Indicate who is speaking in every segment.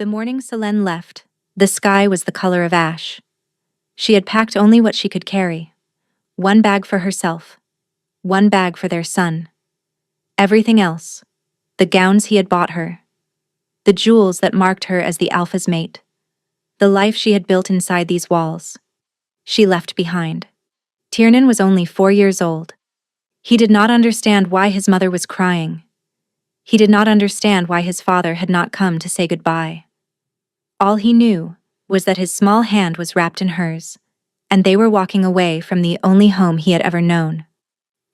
Speaker 1: The morning Selene left, the sky was the color of ash. She had packed only what she could carry. One bag for herself. One bag for their son. Everything else. The gowns he had bought her. The jewels that marked her as the Alpha's mate. The life she had built inside these walls. She left behind. Tiernan was only 4 years old. He did not understand why his mother was crying. He did not understand why his father had not come to say goodbye. All he knew was that his small hand was wrapped in hers, and they were walking away from the only home he had ever known.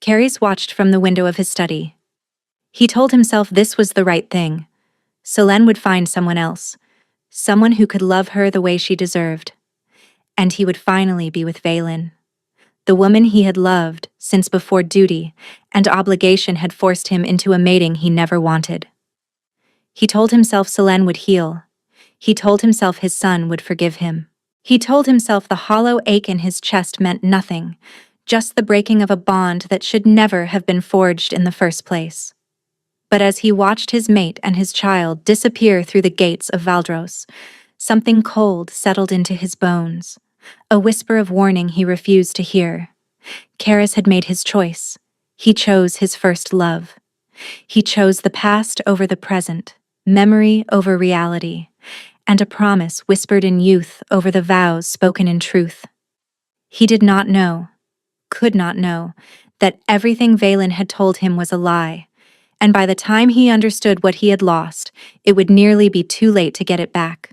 Speaker 1: Caris watched from the window of his study. He told himself this was the right thing. Selene would find someone else, someone who could love her the way she deserved. And he would finally be with Vaylin, the woman he had loved since before duty and obligation had forced him into a mating he never wanted. He told himself Selene would heal. He told himself his son would forgive him. He told himself the hollow ache in his chest meant nothing, just the breaking of a bond that should never have been forged in the first place. But as he watched his mate and his child disappear through the gates of Valdros, something cold settled into his bones, a whisper of warning he refused to hear. Caris had made his choice. He chose his first love. He chose the past over the present, memory over reality, and a promise whispered in youth over the vows spoken in truth. He did not know, could not know, that everything Vaylin had told him was a lie, and by the time he understood what he had lost, it would nearly be too late to get it back.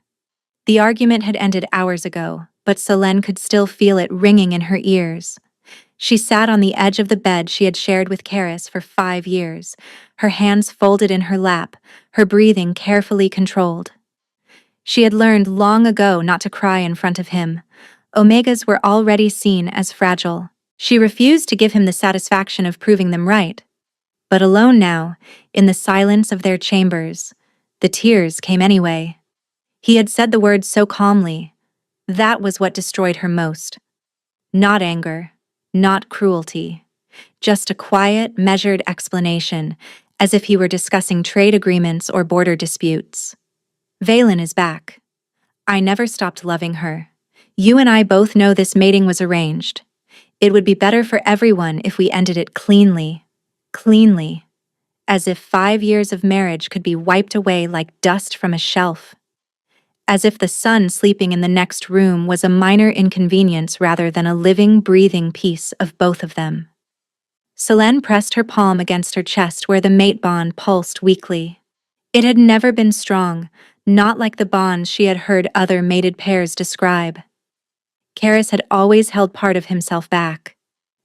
Speaker 1: The argument had ended hours ago, but Selene could still feel it ringing in her ears. She sat on the edge of the bed she had shared with Caris for 5 years, her hands folded in her lap, her breathing carefully controlled. She had learned long ago not to cry in front of him. Omegas were already seen as fragile. She refused to give him the satisfaction of proving them right. But alone now, in the silence of their chambers, the tears came anyway. He had said the words so calmly. That was what destroyed her most. Not anger, not cruelty, just a quiet, measured explanation, as if he were discussing trade agreements or border disputes. Vaylin is back. I never stopped loving her. You and I both know this mating was arranged. It would be better for everyone if we ended it cleanly. Cleanly. As if 5 years of marriage could be wiped away like dust from a shelf. As if the son sleeping in the next room was a minor inconvenience rather than a living, breathing piece of both of them. Selene pressed her palm against her chest where the mate bond pulsed weakly. It had never been strong, not like the bonds she had heard other mated pairs describe. Caris had always held part of himself back.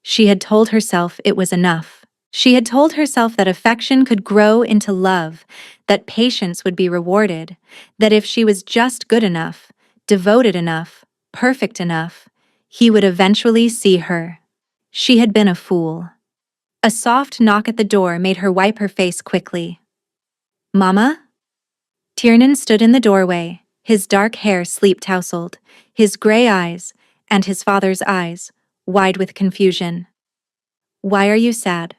Speaker 1: She had told herself it was enough. She had told herself that affection could grow into love, that patience would be rewarded, that if she was just good enough, devoted enough, perfect enough, he would eventually see her. She had been a fool. A soft knock at the door made her wipe her face quickly. Mama? Tiernan stood in the doorway, his dark hair sleep-tousled, his gray eyes, and his father's eyes, wide with confusion. Why are you sad?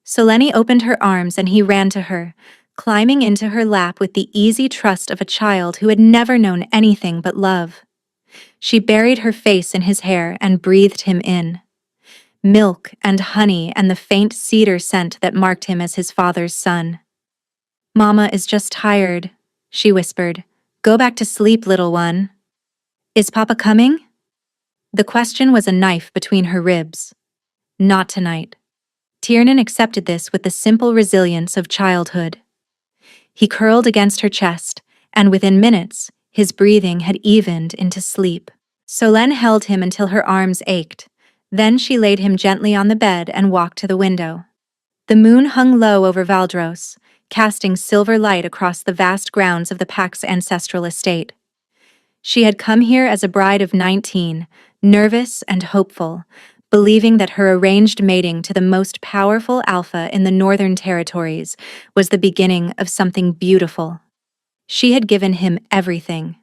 Speaker 1: Selene opened her arms and he ran to her, climbing into her lap with the easy trust of a child who had never known anything but love. She buried her face in his hair and breathed him in. Milk and honey and the faint cedar scent that marked him as his father's son. Mama is just tired, she whispered. Go back to sleep, little one. Is Papa coming? The question was a knife between her ribs. Not tonight. Tiernan accepted this with the simple resilience of childhood. He curled against her chest, and within minutes, his breathing had evened into sleep. Selene held him until her arms ached. Then she laid him gently on the bed and walked to the window. The moon hung low over Valdros, casting silver light across the vast grounds of the Pax ancestral estate. She had come here as a bride of 19, nervous and hopeful, believing that her arranged mating to the most powerful alpha in the Northern Territories was the beginning of something beautiful. She had given him everything.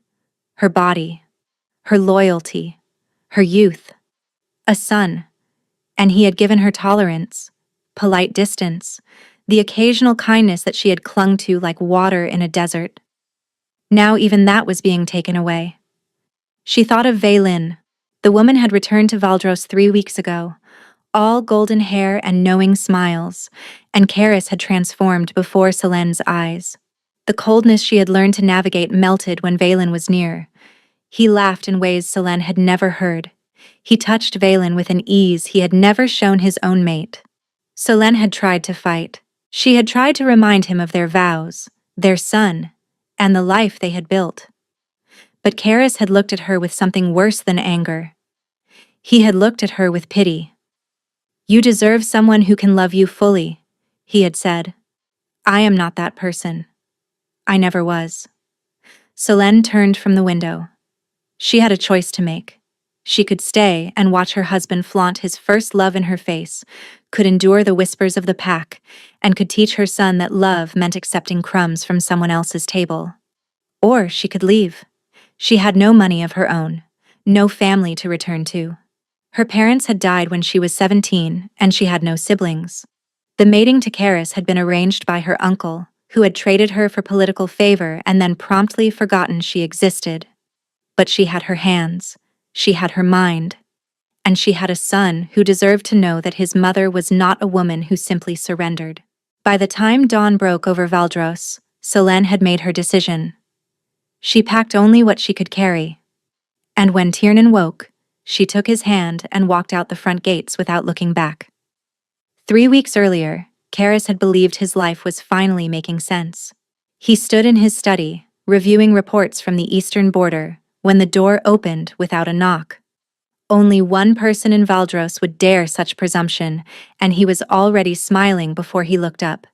Speaker 1: Her body, her loyalty, her youth, a son, and he had given her tolerance, polite distance, the occasional kindness that she had clung to like water in a desert. Now even that was being taken away. She thought of Wei Lin. The woman had returned to Valdros 3 weeks ago, all golden hair and knowing smiles, and Karis had transformed before Selen's eyes. The coldness she had learned to navigate melted when Valen was near. He laughed in ways Selen had never heard. He touched Valen with an ease he had never shown his own mate. Selen had tried to fight. She had tried to remind him of their vows, their son, and the life they had built. But Karis had looked at her with something worse than anger. He had looked at her with pity. "You deserve someone who can love you fully," he had said. "I am not that person. I never was." Selen turned from the window. She had a choice to make. She could stay and watch her husband flaunt his first love in her face, could endure the whispers of the pack, and could teach her son that love meant accepting crumbs from someone else's table. Or she could leave. She had no money of her own, no family to return to. Her parents had died when she was 17, and she had no siblings. The mating to Karis had been arranged by her uncle, who had traded her for political favor and then promptly forgotten she existed. But she had her hands, she had her mind, and she had a son who deserved to know that his mother was not a woman who simply surrendered. By the time dawn broke over Valdros, Selen had made her decision. She packed only what she could carry. And when Tiernan woke, she took his hand and walked out the front gates without looking back. 3 weeks earlier, Karis had believed his life was finally making sense. He stood in his study, reviewing reports from the eastern border, when the door opened without a knock. Only one person in Valdros would dare such presumption, and he was already smiling before he looked up.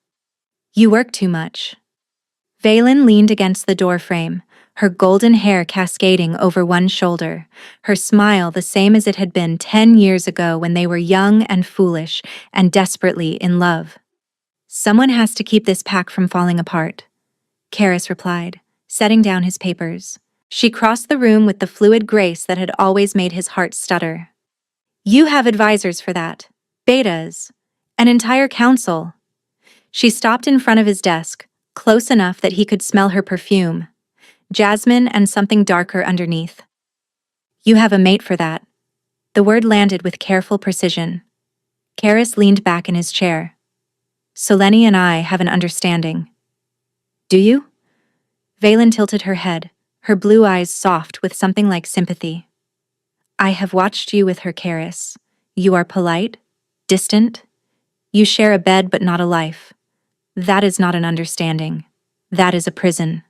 Speaker 1: "You work too much." Valen leaned against the doorframe, her golden hair cascading over one shoulder, her smile the same as it had been 10 years ago when they were young and foolish and desperately in love. "Someone has to keep this pack from falling apart," Karis replied, setting down his papers. She crossed the room with the fluid grace that had always made his heart stutter. "You have advisors for that. Betas. An entire council." She stopped in front of his desk, close enough that he could smell her perfume. Jasmine and something darker underneath. "You have a mate for that." The word landed with careful precision. Karis leaned back in his chair. "Seleni and I have an understanding." "Do you?" Valen tilted her head, her blue eyes soft with something like sympathy. "I have watched you with her, Karis. You are polite, distant. You share a bed but not a life. That is not an understanding. That is a prison."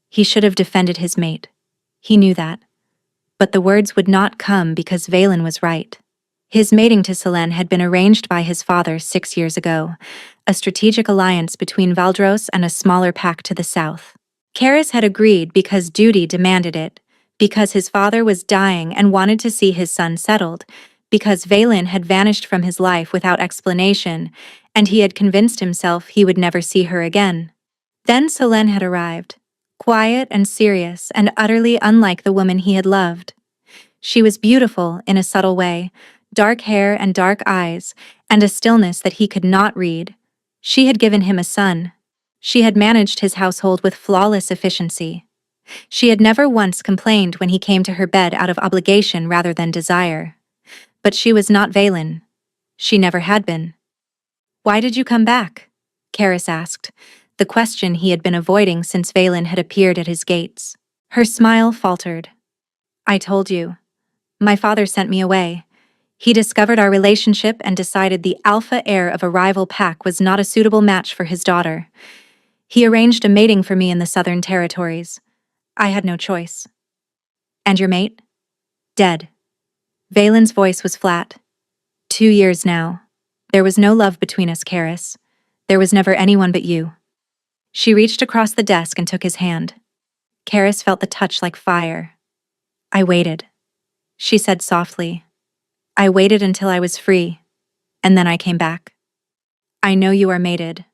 Speaker 1: He should have defended his mate. He knew that. But the words would not come because Valen was right. His mating to Selen had been arranged by his father 6 years ago, a strategic alliance between Valdros and a smaller pack to the south. Karis had agreed because duty demanded it, because his father was dying and wanted to see his son settled, because Valen had vanished from his life without explanation, and he had convinced himself he would never see her again. Then Selen had arrived, quiet and serious and utterly unlike the woman he had loved. She was beautiful in a subtle way, dark hair and dark eyes, and a stillness that he could not read. She had given him a son. She had managed his household with flawless efficiency. She had never once complained when he came to her bed out of obligation rather than desire. But she was not Valen. She never had been. "Why did you come back?" Karis asked, the question he had been avoiding since Valen had appeared at his gates. Her smile faltered. "I told you. My father sent me away. He discovered our relationship and decided the alpha heir of a rival pack was not a suitable match for his daughter. He arranged a mating for me in the Southern Territories. I had no choice." "And your mate?" "Dead." Valen's voice was flat. 2 years now. There was no love between us, Karis. There was never anyone but you." She reached across the desk and took his hand. Karis felt the touch like fire. "I waited," she said softly. "I waited until I was free, and then I came back. I know you are mated.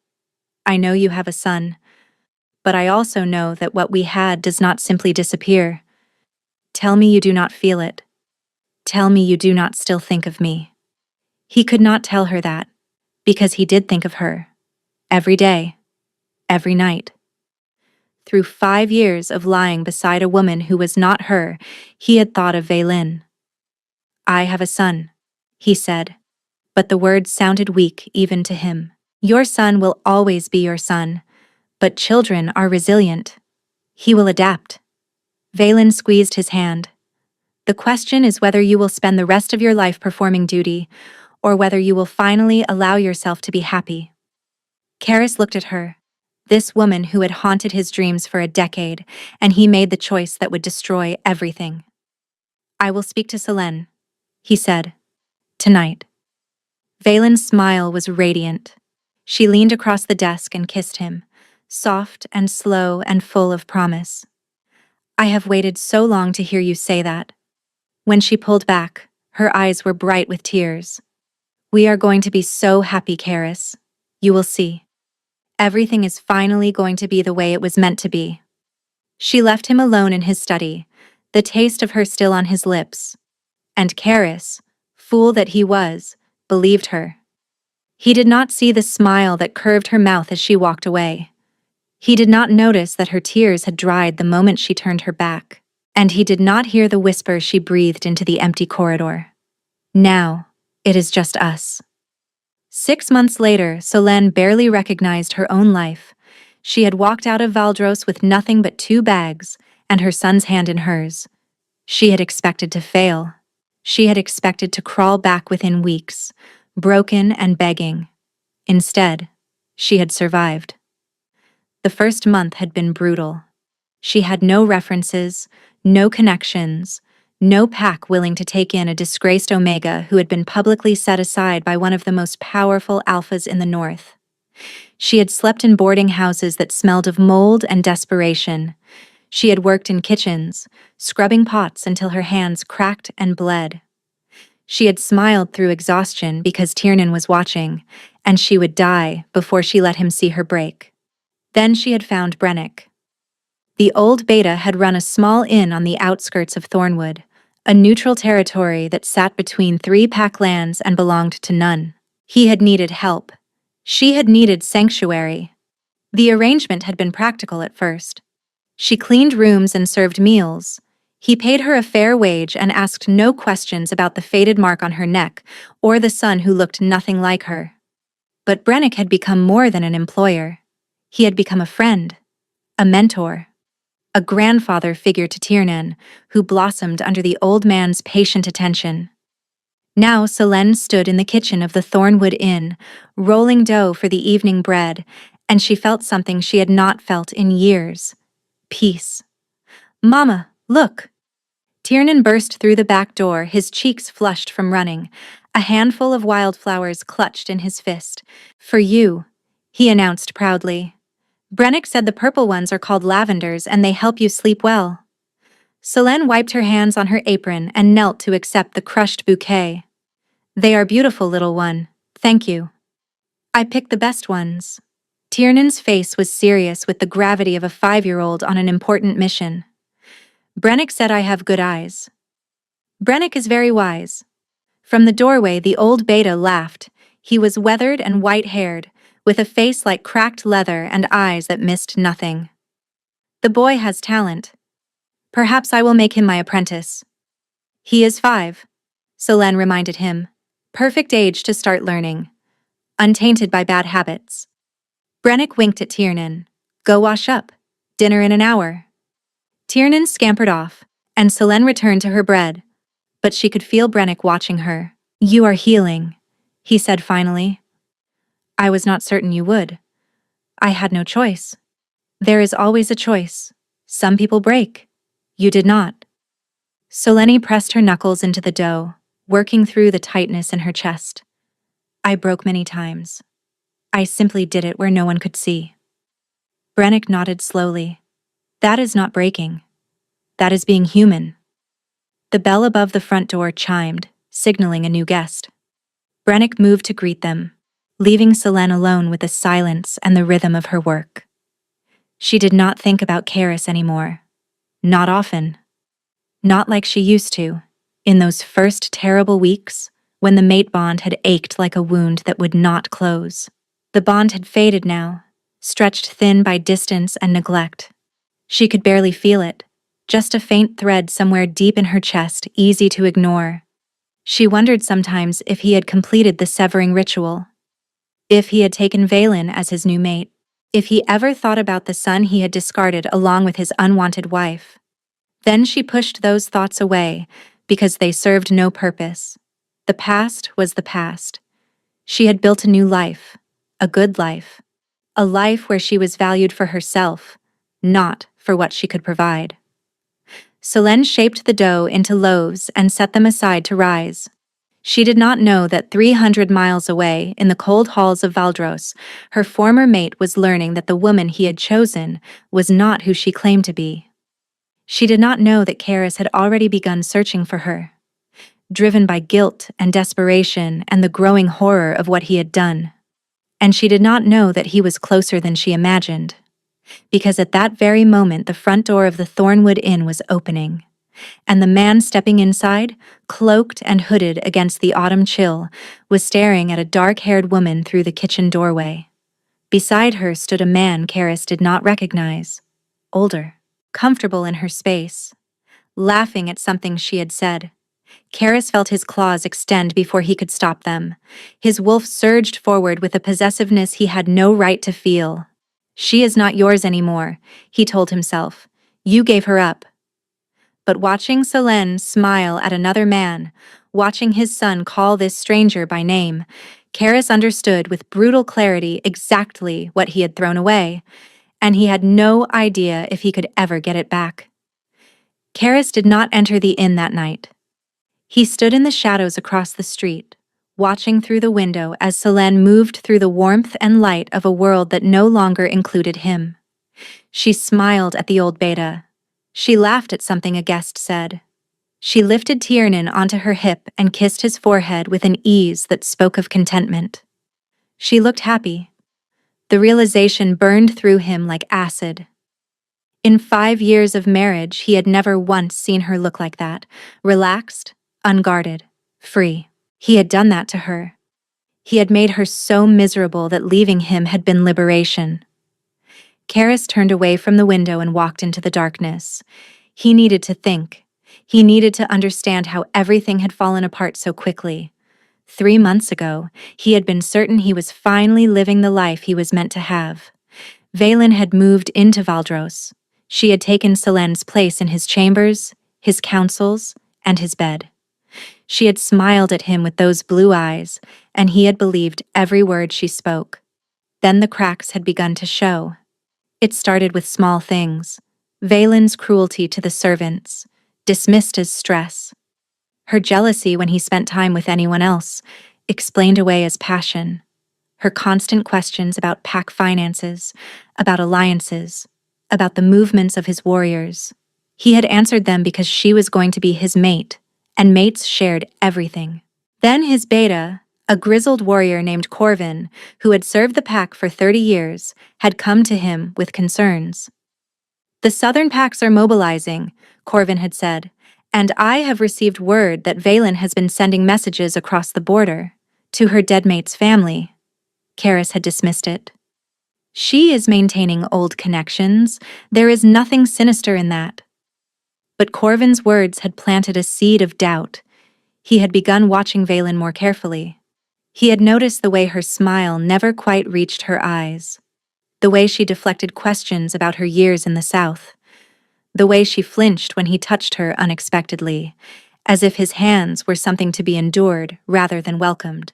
Speaker 1: I know you have a son. But I also know that what we had does not simply disappear. Tell me you do not feel it. Tell me you do not still think of me." He could not tell her that, because he did think of her. Every day. Every night. through 5 years of lying beside a woman who was not her, he had thought of Vaylin. "I have a son," he said, but the words sounded weak even to him. "Your son will always be your son, but children are resilient. He will adapt." Vaylin squeezed his hand. "The question is whether you will spend the rest of your life performing duty, or whether you will finally allow yourself to be happy." Karis looked at her, this woman who had haunted his dreams for a decade, and he made the choice that would destroy everything. "I will speak to Selene," he said. "Tonight." Vaylin's smile was radiant. She leaned across the desk and kissed him, soft and slow and full of promise. "I have waited so long to hear you say that." When she pulled back, her eyes were bright with tears. "We are going to be so happy, Karis. You will see. Everything is finally going to be the way it was meant to be." She left him alone in his study, the taste of her still on his lips. And Karis, fool that he was, believed her. He did not see the smile that curved her mouth as she walked away. He did not notice that her tears had dried the moment she turned her back. And he did not hear the whisper she breathed into the empty corridor. "Now, it is just us." 6 months later, Selene barely recognized her own life. She had walked out of Valdros with nothing but 2 bags, and her son's hand in hers. She had expected to fail. She had expected to crawl back within weeks, broken and begging. Instead, she had survived. The first month had been brutal. She had no references, no connections, no pack willing to take in a disgraced Omega who had been publicly set aside by one of the most powerful alphas in the North. She had slept in boarding houses that smelled of mold and desperation. She had worked in kitchens, scrubbing pots until her hands cracked and bled. She had smiled through exhaustion because Tiernan was watching, and she would die before she let him see her break. Then she had found Brennick. The old beta had run a small inn on the outskirts of Thornwood, a neutral territory that sat between 3 pack lands and belonged to none. He had needed help. She had needed sanctuary. The arrangement had been practical at first. She cleaned rooms and served meals. He paid her a fair wage and asked no questions about the faded mark on her neck or the son who looked nothing like her. But Brennick had become more than an employer. He had become a friend, a mentor. A grandfather figure to Tiernan, who blossomed under the old man's patient attention. Now Selene stood in the kitchen of the Thornwood Inn, rolling dough for the evening bread, and she felt something she had not felt in years. Peace. "Mama, look!" Tiernan burst through the back door, his cheeks flushed from running, a handful of wildflowers clutched in his fist. "For you," he announced proudly. "Brennick said the purple ones are called lavenders and they help you sleep well." Selene wiped her hands on her apron and knelt to accept the crushed bouquet. "They are beautiful, little one. Thank you. I picked the best ones." Tiernan's face was serious with the gravity of a 5-year-old on an important mission. "Brennick said I have good eyes." "Brennick is very wise." From the doorway, the old beta laughed. He was weathered and white-haired, with a face like cracked leather and eyes that missed nothing. "The boy has talent. Perhaps I will make him my apprentice." "He is 5, Selene reminded him. "Perfect age to start learning. Untainted by bad habits." Brennick winked at Tiernan. "Go wash up. Dinner in an hour." Tiernan scampered off, and Selene returned to her bread. But she could feel Brennick watching her. "You are healing," he said finally. "I was not certain you would. I had no choice." "There is always a choice. Some people break. You did not." Selene pressed her knuckles into the dough, working through the tightness in her chest. "I broke many times. I simply did it where no one could see." Brennick nodded slowly. "That is not breaking. That is being human." The bell above the front door chimed, signaling a new guest. Brennick moved to greet them, leaving Selene alone with the silence and the rhythm of her work. She did not think about Karis anymore. Not often. Not like she used to, in those first terrible weeks when the mate bond had ached like a wound that would not close. The bond had faded now, stretched thin by distance and neglect. She could barely feel it, just a faint thread somewhere deep in her chest, easy to ignore. She wondered sometimes if he had completed the severing ritual, if he had taken Valen as his new mate, if he ever thought about the son he had discarded along with his unwanted wife. Then she pushed those thoughts away because they served no purpose. The past was the past. She had built a new life, a good life, a life where she was valued for herself, not for what she could provide. Selene shaped the dough into loaves and set them aside to rise. She did not know that 300 miles away, in the cold halls of Valdros, her former mate was learning that the woman he had chosen was not who she claimed to be. She did not know that Karis had already begun searching for her, driven by guilt and desperation and the growing horror of what he had done. And she did not know that he was closer than she imagined, because at that very moment the front door of the Thornwood Inn was opening, and the man stepping inside, cloaked and hooded against the autumn chill, was staring at a dark-haired woman through the kitchen doorway. Beside her stood a man Karis did not recognize, older, comfortable in her space, laughing at something she had said. Karis felt his claws extend before he could stop them. His wolf surged forward with a possessiveness he had no right to feel. "She is not yours anymore," he told himself. "You gave her up." But watching Selene smile at another man, watching his son call this stranger by name, Karis understood with brutal clarity exactly what he had thrown away, and he had no idea if he could ever get it back. Karis did not enter the inn that night. He stood in the shadows across the street, watching through the window as Selene moved through the warmth and light of a world that no longer included him. She smiled at the old beta. She laughed at something a guest said. She lifted Tiernan onto her hip and kissed his forehead with an ease that spoke of contentment. She looked happy. The realization burned through him like acid. In 5 years of marriage, he had never once seen her look like that, relaxed, unguarded, free. He had done that to her. He had made her so miserable that leaving him had been liberation. Karis turned away from the window and walked into the darkness. He needed to think. He needed to understand how everything had fallen apart so quickly. 3 months ago, he had been certain he was finally living the life he was meant to have. Valen had moved into Valdros. She had taken Selene's place in his chambers, his councils, and his bed. She had smiled at him with those blue eyes, and he had believed every word she spoke. Then the cracks had begun to show. It started with small things. Valen's cruelty to the servants, dismissed as stress. Her jealousy when he spent time with anyone else, explained away as passion. Her constant questions about pack finances, about alliances, about the movements of his warriors. He had answered them because she was going to be his mate, and mates shared everything. Then his beta, a grizzled warrior named Corvin, who had served the pack for 30 years, had come to him with concerns. "The southern packs are mobilizing," Corvin had said, "and I have received word that Valen has been sending messages across the border, to her dead mate's family." Karis had dismissed it. "She is maintaining old connections. There is nothing sinister in that." But Corvin's words had planted a seed of doubt. He had begun watching Valen more carefully. He had noticed the way her smile never quite reached her eyes, the way she deflected questions about her years in the South, the way she flinched when he touched her unexpectedly, as if his hands were something to be endured rather than welcomed.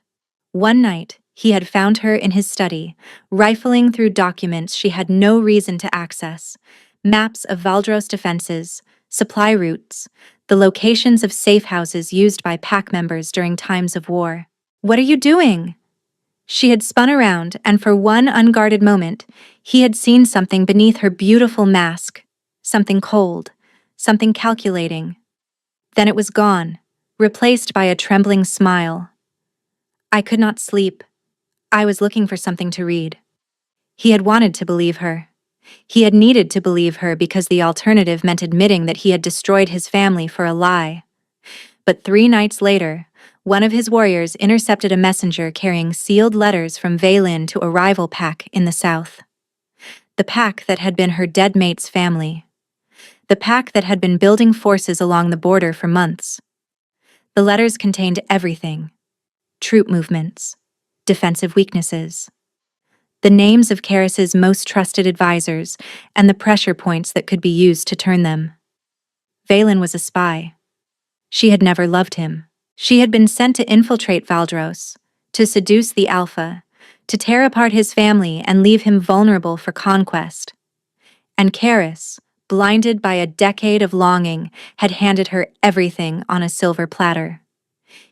Speaker 1: One night, he had found her in his study, rifling through documents she had no reason to access, maps of Valdros defenses, supply routes, the locations of safe houses used by pack members during times of war. "What are you doing?" She had spun around, and for one unguarded moment, he had seen something beneath her beautiful mask, something cold, something calculating. Then it was gone, replaced by a trembling smile. "I could not sleep. I was looking for something to read." He had wanted to believe her. He had needed to believe her because the alternative meant admitting that he had destroyed his family for a lie. But 3 nights later, one of his warriors intercepted a messenger carrying sealed letters from Valen to a rival pack in the south. The pack that had been her dead mate's family. the pack that had been building forces along the border for months. The letters contained everything: troop movements, defensive weaknesses, the names of Karis's most trusted advisors, and the pressure points that could be used to turn them. Valen was a spy. She had never loved him. She had been sent to infiltrate Valdros, to seduce the Alpha, to tear apart his family and leave him vulnerable for conquest. And Karis, blinded by a decade of longing, had handed her everything on a silver platter.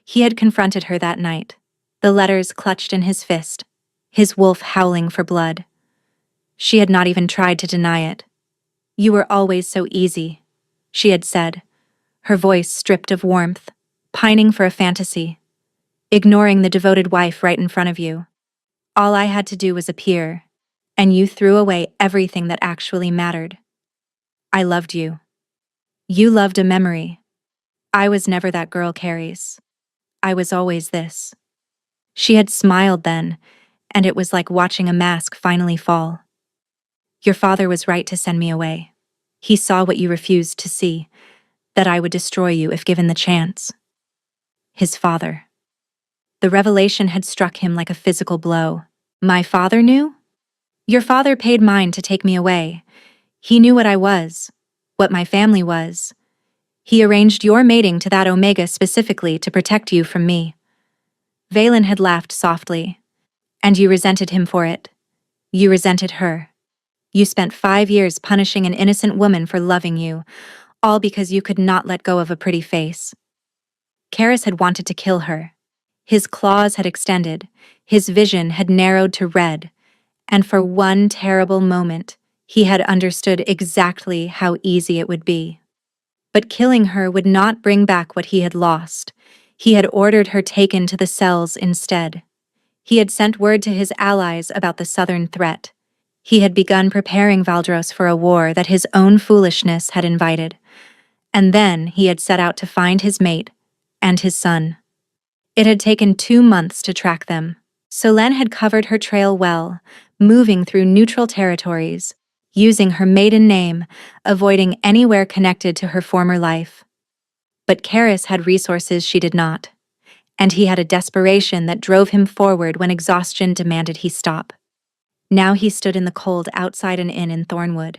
Speaker 1: He had confronted her that night, the letters clutched in his fist, his wolf howling for blood. She had not even tried to deny it. "You were always so easy," she had said, her voice stripped of warmth, pining for a fantasy, ignoring the devoted wife right in front of you. "All I had to do was appear, and you threw away everything that actually mattered. I loved you. You loved a memory. I was never that girl, Caris. I was always this." She had smiled then, and it was like watching a mask finally fall. "Your father was right to send me away. He saw what you refused to see, that I would destroy you if given the chance." His father. The revelation had struck him like a physical blow. "My father knew? Your father paid mine to take me away. He knew what I was, what my family was. He arranged your mating to that Omega specifically to protect you from me." Valen had laughed softly. "And you resented him for it. You resented her. You spent 5 years punishing an innocent woman for loving you, all because you could not let go of a pretty face." Karis had wanted to kill her. His claws had extended, his vision had narrowed to red, and for one terrible moment, he had understood exactly how easy it would be. But killing her would not bring back what he had lost. He had ordered her taken to the cells instead. He had sent word to his allies about the southern threat. He had begun preparing Valdros for a war that his own foolishness had invited. And then he had set out to find his mate and his son. It had taken 2 months to track them. Selene had covered her trail well, moving through neutral territories, using her maiden name, avoiding anywhere connected to her former life. But Karis had resources she did not, and he had a desperation that drove him forward when exhaustion demanded he stop. Now he stood in the cold outside an inn in Thornwood,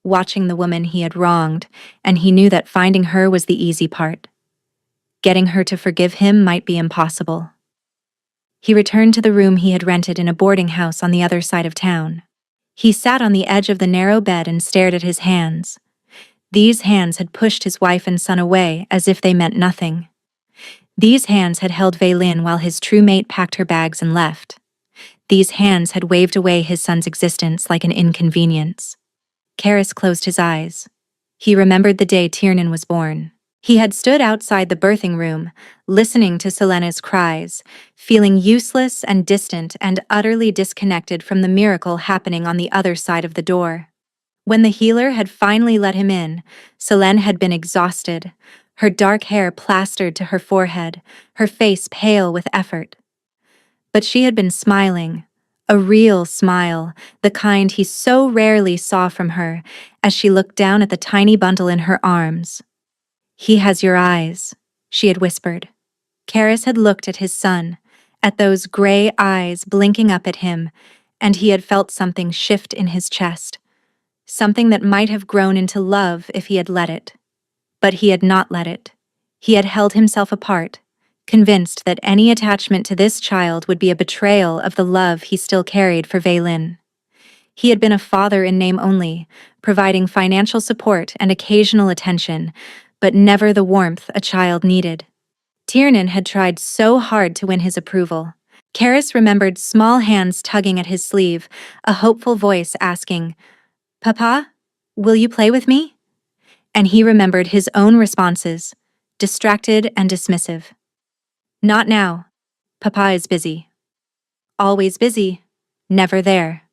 Speaker 1: watching the woman he had wronged, and he knew that finding her was the easy part. Getting her to forgive him might be impossible. He returned to the room he had rented in a boarding house on the other side of town. He sat on the edge of the narrow bed and stared at his hands. These hands had pushed his wife and son away as if they meant nothing. These hands had held Valen while his true mate packed her bags and left. These hands had waved away his son's existence like an inconvenience. Karis closed his eyes. He remembered the day Tiernan was born. He had stood outside the birthing room, listening to Selena's cries, feeling useless and distant and utterly disconnected from the miracle happening on the other side of the door. When the healer had finally let him in, Selene had been exhausted, her dark hair plastered to her forehead, her face pale with effort. But she had been smiling, a real smile, the kind he so rarely saw from her, as she looked down at the tiny bundle in her arms. "He has your eyes," she had whispered. Karis had looked at his son, at those gray eyes blinking up at him, and he had felt something shift in his chest, something that might have grown into love if he had let it. But he had not let it. He had held himself apart, convinced that any attachment to this child would be a betrayal of the love he still carried for Valen. He had been a father in name only, providing financial support and occasional attention, but never the warmth a child needed. Tiernan had tried so hard to win his approval. Karis remembered small hands tugging at his sleeve, a hopeful voice asking, "Papa, will you play with me?" And he remembered his own responses, distracted and dismissive. "Not now. Papa is busy." Always busy, never there.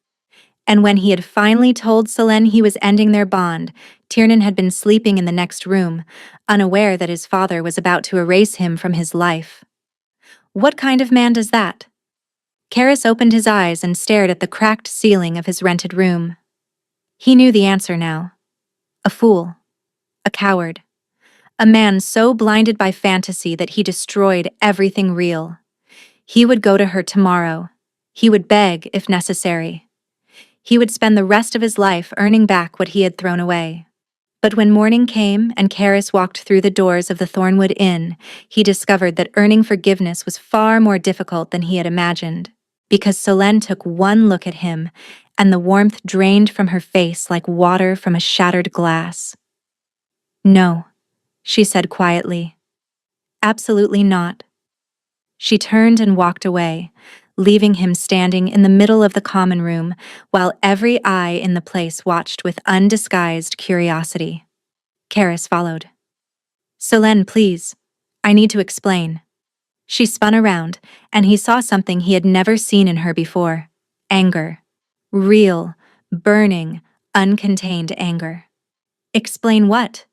Speaker 1: And when he had finally told Selene he was ending their bond, Tiernan had been sleeping in the next room, unaware that his father was about to erase him from his life. What kind of man does that? Karis opened his eyes and stared at the cracked ceiling of his rented room. He knew the answer now. A fool. a coward. A man so blinded by fantasy that he destroyed everything real. He would go to her tomorrow. He would beg if necessary. He would spend the rest of his life earning back what he had thrown away. But when morning came and Karis walked through the doors of the Thornwood Inn, he discovered that earning forgiveness was far more difficult than he had imagined, because Selene took one look at him, and the warmth drained from her face like water from a shattered glass. "No," she said quietly. "Absolutely not." She turned and walked away, leaving him standing in the middle of the common room while every eye in the place watched with undisguised curiosity. Karis followed. "Selene, please. I need to explain." She spun around, and he saw something he had never seen in her before. Anger. Real, burning, uncontained anger. "Explain what?"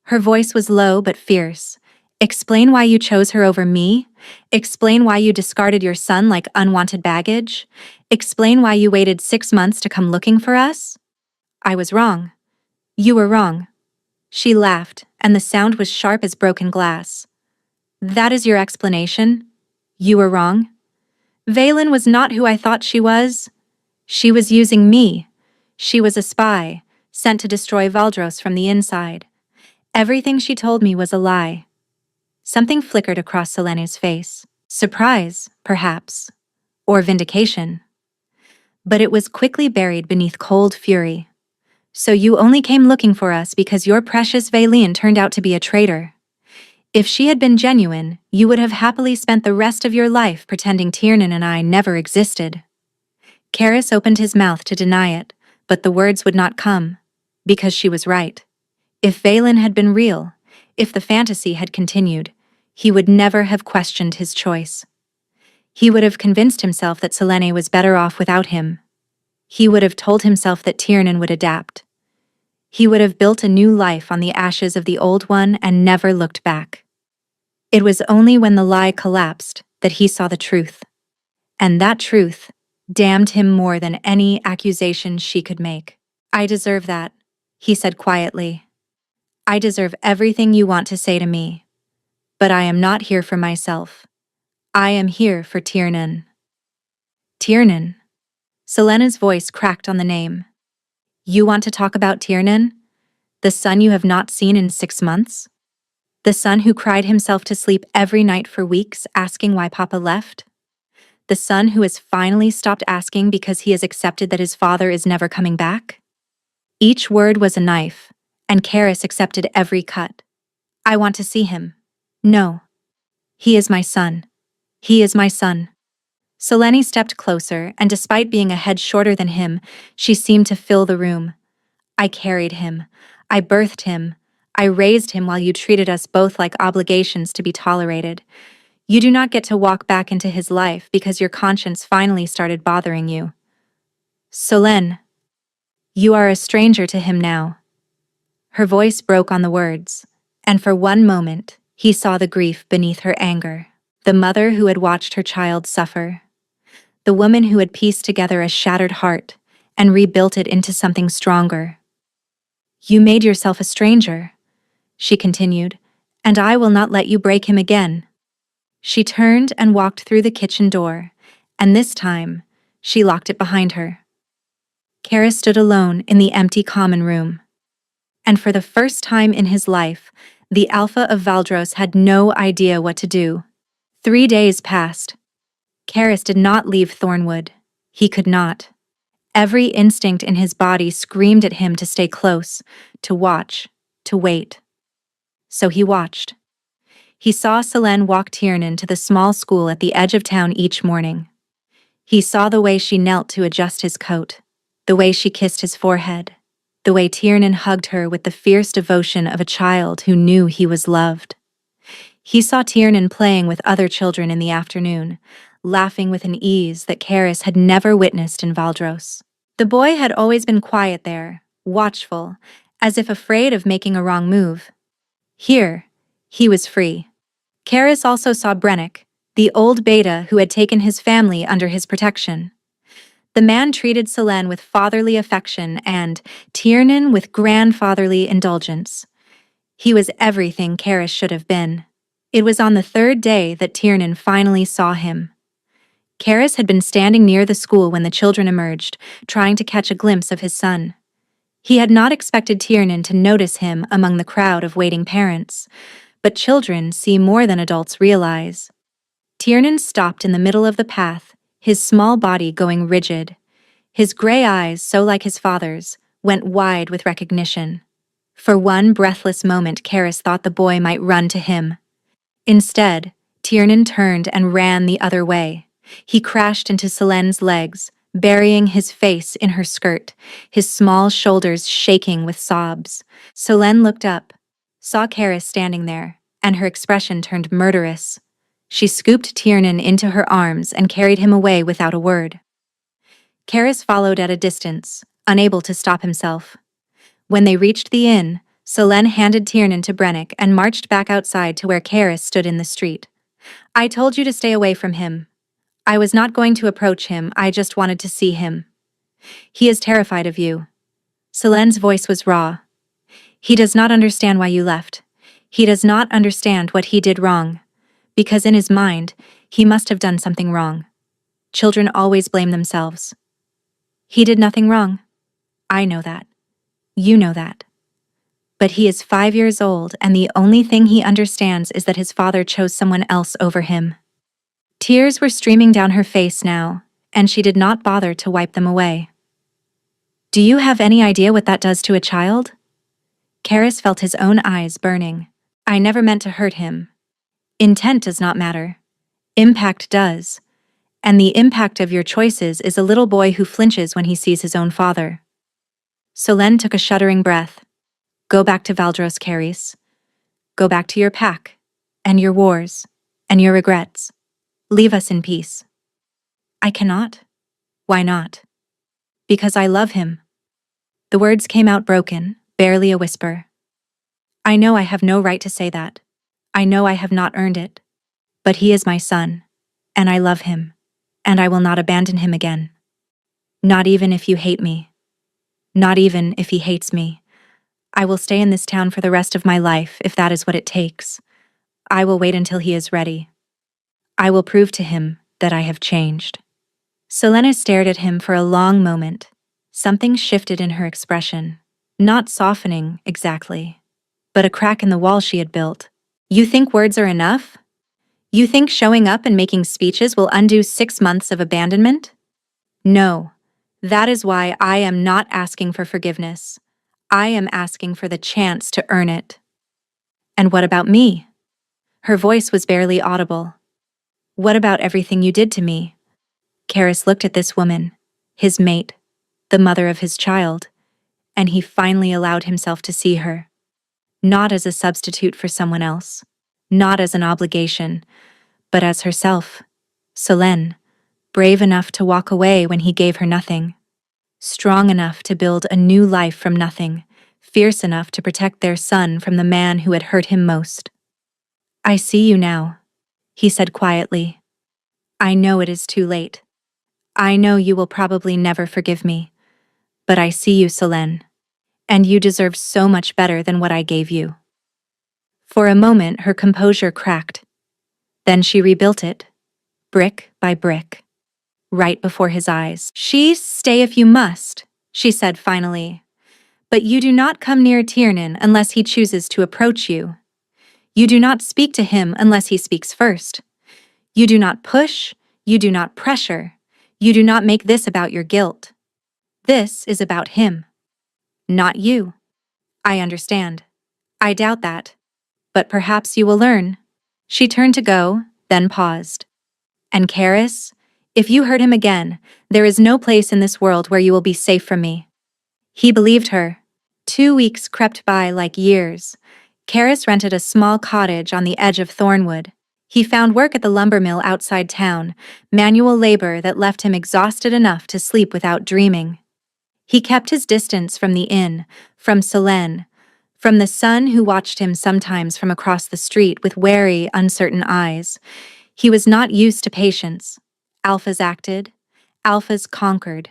Speaker 1: Her voice was low but fierce. "Explain why you chose her over me? Explain why you discarded your son like unwanted baggage? Explain why you waited 6 months to come looking for us?" "I was wrong." "You were wrong." She laughed, and the sound was sharp as broken glass. "That is your explanation? You were wrong?" "Valen was not who I thought she was. She was using me. She was a spy, sent to destroy Valdros from the inside. Everything she told me was a lie." Something flickered across Selene's face. Surprise, perhaps. Or vindication. But it was quickly buried beneath cold fury. "So you only came looking for us because your precious Valine turned out to be a traitor. If she had been genuine, you would have happily spent the rest of your life pretending Tiernan and I never existed." Karis opened his mouth to deny it, but the words would not come, because she was right. If Valen had been real, if the fantasy had continued, he would never have questioned his choice. He would have convinced himself that Selene was better off without him. He would have told himself that Tiernan would adapt. He would have built a new life on the ashes of the old one and never looked back. It was only when the lie collapsed that he saw the truth. And that truth damned him more than any accusation she could make. "I deserve that," he said quietly. "I deserve everything you want to say to me. But I am not here for myself. I am here for Tiernan." "Tiernan?" Selena's voice cracked on the name. "You want to talk about Tiernan? The son you have not seen in 6 months? The son who cried himself to sleep every night for weeks asking why Papa left? The son who has finally stopped asking because he has accepted that his father is never coming back?" Each word was a knife, and Karis accepted every cut. "I want to see him. No. He is my son. He is my son." Selene stepped closer, and despite being a head shorter than him, she seemed to fill the room. "I carried him. I birthed him. I raised him while you treated us both like obligations to be tolerated. You do not get to walk back into his life because your conscience finally started bothering you. Selene, you are a stranger to him now." Her voice broke on the words, and for one moment, he saw the grief beneath her anger. The mother who had watched her child suffer. The woman who had pieced together a shattered heart and rebuilt it into something stronger. "You made yourself a stranger," she continued, "and I will not let you break him again." She turned and walked through the kitchen door, and this time, she locked it behind her. Karis stood alone in the empty common room. And for the first time in his life, the Alpha of Valdros had no idea what to do. 3 days passed. Karis did not leave Thornwood. He could not. Every instinct in his body screamed at him to stay close, to watch, to wait. So he watched. He saw Selene walk Tiernan to the small school at the edge of town each morning. He saw the way she knelt to adjust his coat, the way she kissed his forehead, the way Tiernan hugged her with the fierce devotion of a child who knew he was loved. He saw Tiernan playing with other children in the afternoon, laughing with an ease that Karis had never witnessed in Valdros. The boy had always been quiet there, watchful, as if afraid of making a wrong move. Here, he was free. Karis also saw Brennick, the old beta who had taken his family under his protection. The man treated Selene with fatherly affection and Tiernan with grandfatherly indulgence. He was everything Karis should have been. It was on the third day that Tiernan finally saw him. Karis had been standing near the school when the children emerged, trying to catch a glimpse of his son. He had not expected Tiernan to notice him among the crowd of waiting parents, but children see more than adults realize. Tiernan stopped in the middle of the path, his small body going rigid. His gray eyes, so like his father's, went wide with recognition. For one breathless moment, Karis thought the boy might run to him. Instead, Tiernan turned and ran the other way. He crashed into Selene's legs, burying his face in her skirt, his small shoulders shaking with sobs. Selene looked up, saw Karis standing there, and her expression turned murderous. She scooped Tiernan into her arms and carried him away without a word. Karis followed at a distance, unable to stop himself. When they reached the inn, Selene handed Tiernan to Brennick and marched back outside to where Karis stood in the street. "I told you to stay away from him. I was not going to approach him, I just wanted to see him. He is terrified of you." Selene's voice was raw. "He does not understand why you left. He does not understand what he did wrong. Because in his mind, he must have done something wrong. Children always blame themselves. He did nothing wrong. I know that. You know that. But he is 5 years old, and the only thing he understands is that his father chose someone else over him." Tears were streaming down her face now, and she did not bother to wipe them away. "Do you have any idea what that does to a child?" Karis felt his own eyes burning. "I never meant to hurt him. Intent does not matter. Impact does. And the impact of your choices is a little boy who flinches when he sees his own father." Selene took a shuddering breath. "Go back to Valdros, Karis. Go back to your pack, and your wars, and your regrets. Leave us in peace." "I cannot." "Why not?" "Because I love him." The words came out broken, barely a whisper. "I know I have no right to say that. I know I have not earned it. But he is my son, and I love him, and I will not abandon him again. Not even if you hate me. Not even if he hates me. I will stay in this town for the rest of my life if that is what it takes. I will wait until he is ready. I will prove to him that I have changed." Selene stared at him for a long moment. Something shifted in her expression. Not softening, exactly, but a crack in the wall she had built. "You think words are enough? You think showing up and making speeches will undo 6 months of abandonment? No. That is why I am not asking for forgiveness. I am asking for the chance to earn it." "And what about me?" Her voice was barely audible. "What about everything you did to me?" Karis looked at this woman, his mate, the mother of his child, and he finally allowed himself to see her. Not as a substitute for someone else, not as an obligation, but as herself, Selene, brave enough to walk away when he gave her nothing, strong enough to build a new life from nothing, fierce enough to protect their son from the man who had hurt him most. "I see you now," he said quietly. "I know it is too late. I know you will probably never forgive me. But I see you, Selene. And you deserve so much better than what I gave you." For a moment, her composure cracked. Then she rebuilt it, brick by brick, right before his eyes. "Stay if you must," she said finally. "But you do not come near Tiernan unless he chooses to approach you. You do not speak to him unless he speaks first. You do not push, you do not pressure. You do not make this about your guilt. This is about him. Not you. I understand. I doubt that. But perhaps you will learn." She turned to go, then paused. "And Karis, if you hurt him again, there is no place in this world where you will be safe from me." He believed her. 2 weeks crept by like years. Karis rented a small cottage on the edge of Thornwood. He found work at the lumber mill outside town, manual labor that left him exhausted enough to sleep without dreaming. He kept his distance from the inn, from Selene, from the son who watched him sometimes from across the street with wary, uncertain eyes. He was not used to patience. Alphas acted. Alphas conquered.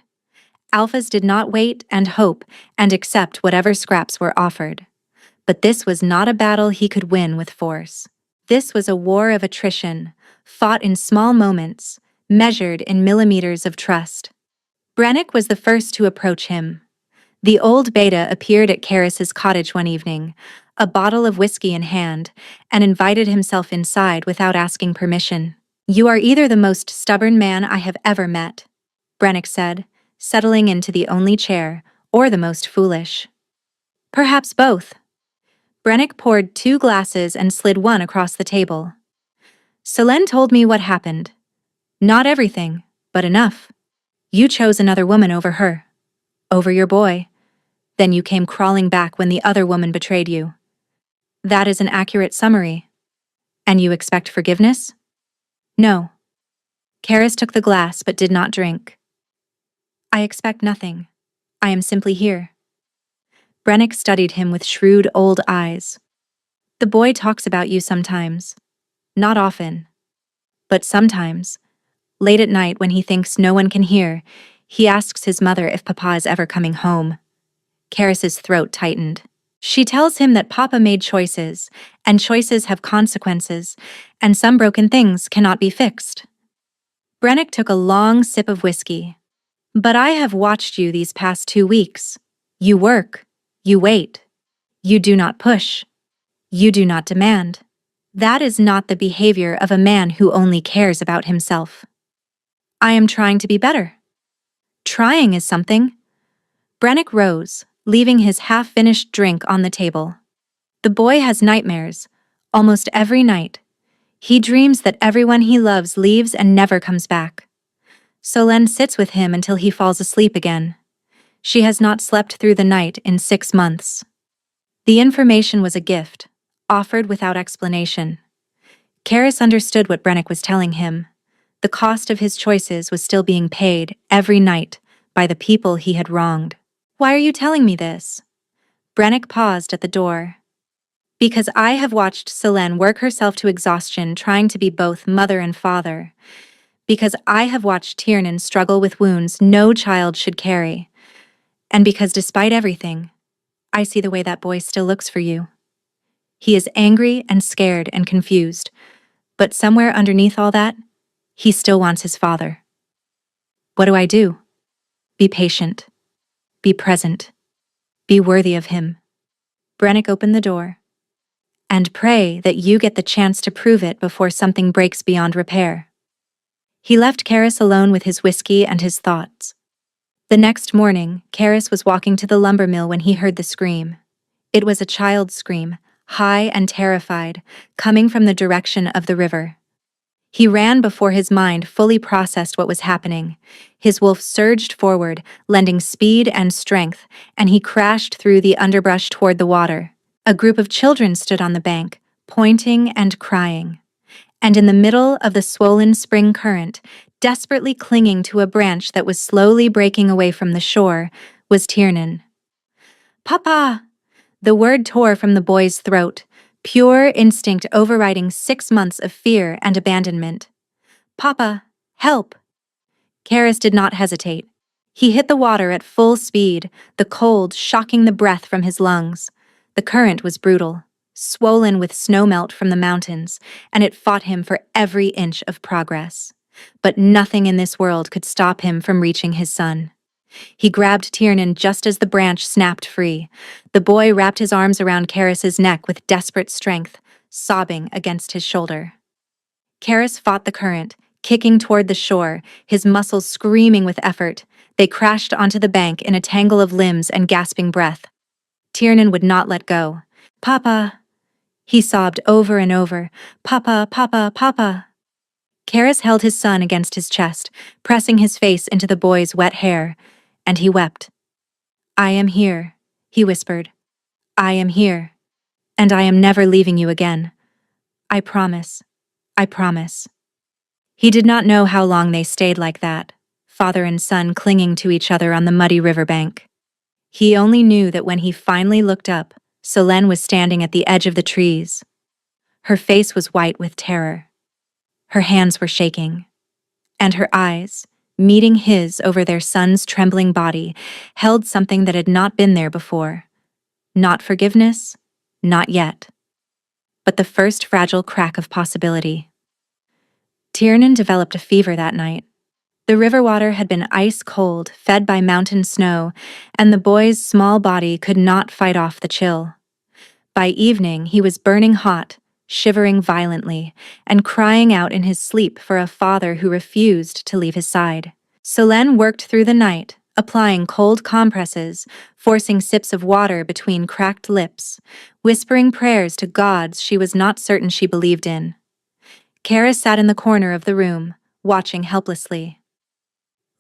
Speaker 1: Alphas did not wait and hope and accept whatever scraps were offered. But this was not a battle he could win with force. This was a war of attrition, fought in small moments, measured in millimeters of trust. Brennick was the first to approach him. The old beta appeared at Karis's cottage one evening, a bottle of whiskey in hand, and invited himself inside without asking permission. "You are either the most stubborn man I have ever met," Brennick said, settling into the only chair, "or the most foolish." "Perhaps both." Brennick poured 2 glasses and slid one across the table. "Selene told me what happened. Not everything, but enough. You chose another woman over her. Over your boy. Then you came crawling back when the other woman betrayed you. That is an accurate summary. And you expect forgiveness?" "No." Karis took the glass but did not drink. "I expect nothing. I am simply here." Brennick studied him with shrewd old eyes. "The boy talks about you sometimes. Not often. But sometimes, late at night when he thinks no one can hear, he asks his mother if Papa is ever coming home." Karis's throat tightened. "She tells him that Papa made choices, and choices have consequences, and some broken things cannot be fixed." Brennick took a long sip of whiskey. "But I have watched you these past 2 weeks. You work. You wait. You do not push. You do not demand. That is not the behavior of a man who only cares about himself." "I am trying to be better." "Trying is something." Brennick rose, leaving his half-finished drink on the table. "The boy has nightmares, almost every night. He dreams that everyone he loves leaves and never comes back. Selene sits with him until he falls asleep again. She has not slept through the night in 6 months." The information was a gift, offered without explanation. Karis understood what Brennick was telling him. The cost of his choices was still being paid, every night, by the people he had wronged. "Why are you telling me this?" Brennick paused at the door. "Because I have watched Selene work herself to exhaustion trying to be both mother and father. Because I have watched Tiernan struggle with wounds no child should carry. And because despite everything, I see the way that boy still looks for you. He is angry and scared and confused, but somewhere underneath all that, he still wants his father. What do I do? Be patient. Be present. Be worthy of him." Brennick opened the door. "And pray that you get the chance to prove it before something breaks beyond repair." He left Karis alone with his whiskey and his thoughts. The next morning, Karis was walking to the lumber mill when he heard the scream. It was a child's scream, high and terrified, coming from the direction of the river. He ran before his mind fully processed what was happening. His wolf surged forward, lending speed and strength, and he crashed through the underbrush toward the water. A group of children stood on the bank, pointing and crying. And in the middle of the swollen spring current, desperately clinging to a branch that was slowly breaking away from the shore, was Tiernan. "Papa!" The word tore from the boy's throat, pure instinct overriding 6 months of fear and abandonment. "Papa, help!" Karis did not hesitate. He hit the water at full speed, the cold shocking the breath from his lungs. The current was brutal, swollen with snowmelt from the mountains, and it fought him for every inch of progress. But nothing in this world could stop him from reaching his son. He grabbed Tiernan just as the branch snapped free. The boy wrapped his arms around Karis's neck with desperate strength, sobbing against his shoulder. Karis fought the current, kicking toward the shore, his muscles screaming with effort. They crashed onto the bank in a tangle of limbs and gasping breath. Tiernan would not let go. "Papa!" He sobbed over and over. "Papa, Papa, Papa!" Karis held his son against his chest, pressing his face into the boy's wet hair, and he wept. "I am here," he whispered. "I am here, and I am never leaving you again. I promise. I promise." He did not know how long they stayed like that, father and son clinging to each other on the muddy riverbank. He only knew that when he finally looked up, Selene was standing at the edge of the trees. Her face was white with terror. Her hands were shaking, and her eyes, meeting his over their son's trembling body, held something that had not been there before. Not forgiveness, Not yet. But the first fragile crack of possibility. Tiernan developed a fever that night. The river water had been ice cold, fed by mountain snow, and the boy's small body could not fight off the chill. By evening, he was burning hot, shivering violently, and crying out in his sleep for a father who refused to leave his side. Solène worked through the night, applying cold compresses, forcing sips of water between cracked lips, whispering prayers to gods she was not certain she believed in. Kara sat in the corner of the room, watching helplessly.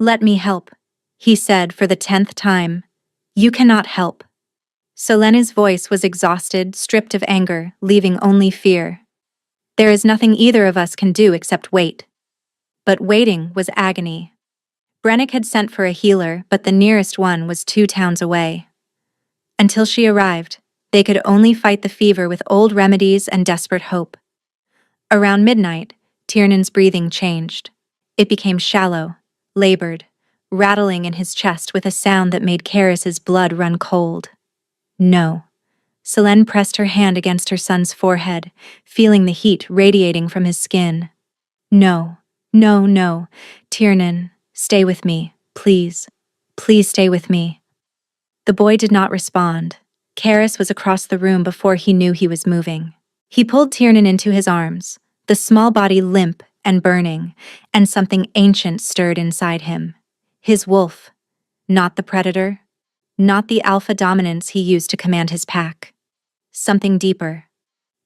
Speaker 1: "Let me help," he said for the 10th time. "You cannot help." Solène's voice was exhausted, stripped of anger, leaving only fear. "There is nothing either of us can do except wait." But waiting was agony. Brennick had sent for a healer, but the nearest one was 2 towns away. Until she arrived, they could only fight the fever with old remedies and desperate hope. Around midnight, Tiernan's breathing changed. It became shallow, labored, rattling in his chest with a sound that made Karis's blood run cold. "No." Solène pressed her hand against her son's forehead, feeling the heat radiating from his skin. "No, no, no, Tiernan, stay with me, please. Please stay with me." The boy did not respond. Karis was across the room before he knew he was moving. He pulled Tiernan into his arms, the small body limp and burning, and something ancient stirred inside him. His wolf. Not the predator. Not the alpha dominance he used to command his pack. Something deeper.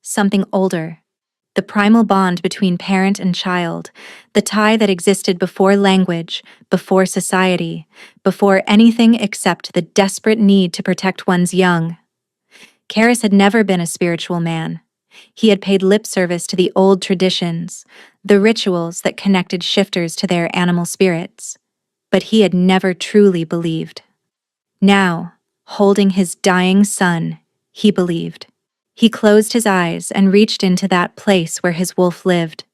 Speaker 1: Something older. The primal bond between parent and child, the tie that existed before language, before society, before anything except the desperate need to protect one's young. Karis had never been a spiritual man. He had paid lip service to the old traditions, the rituals that connected shifters to their animal spirits. But he had never truly believed. Now, holding his dying son, he believed. He closed his eyes and reached into that place where his wolf lived.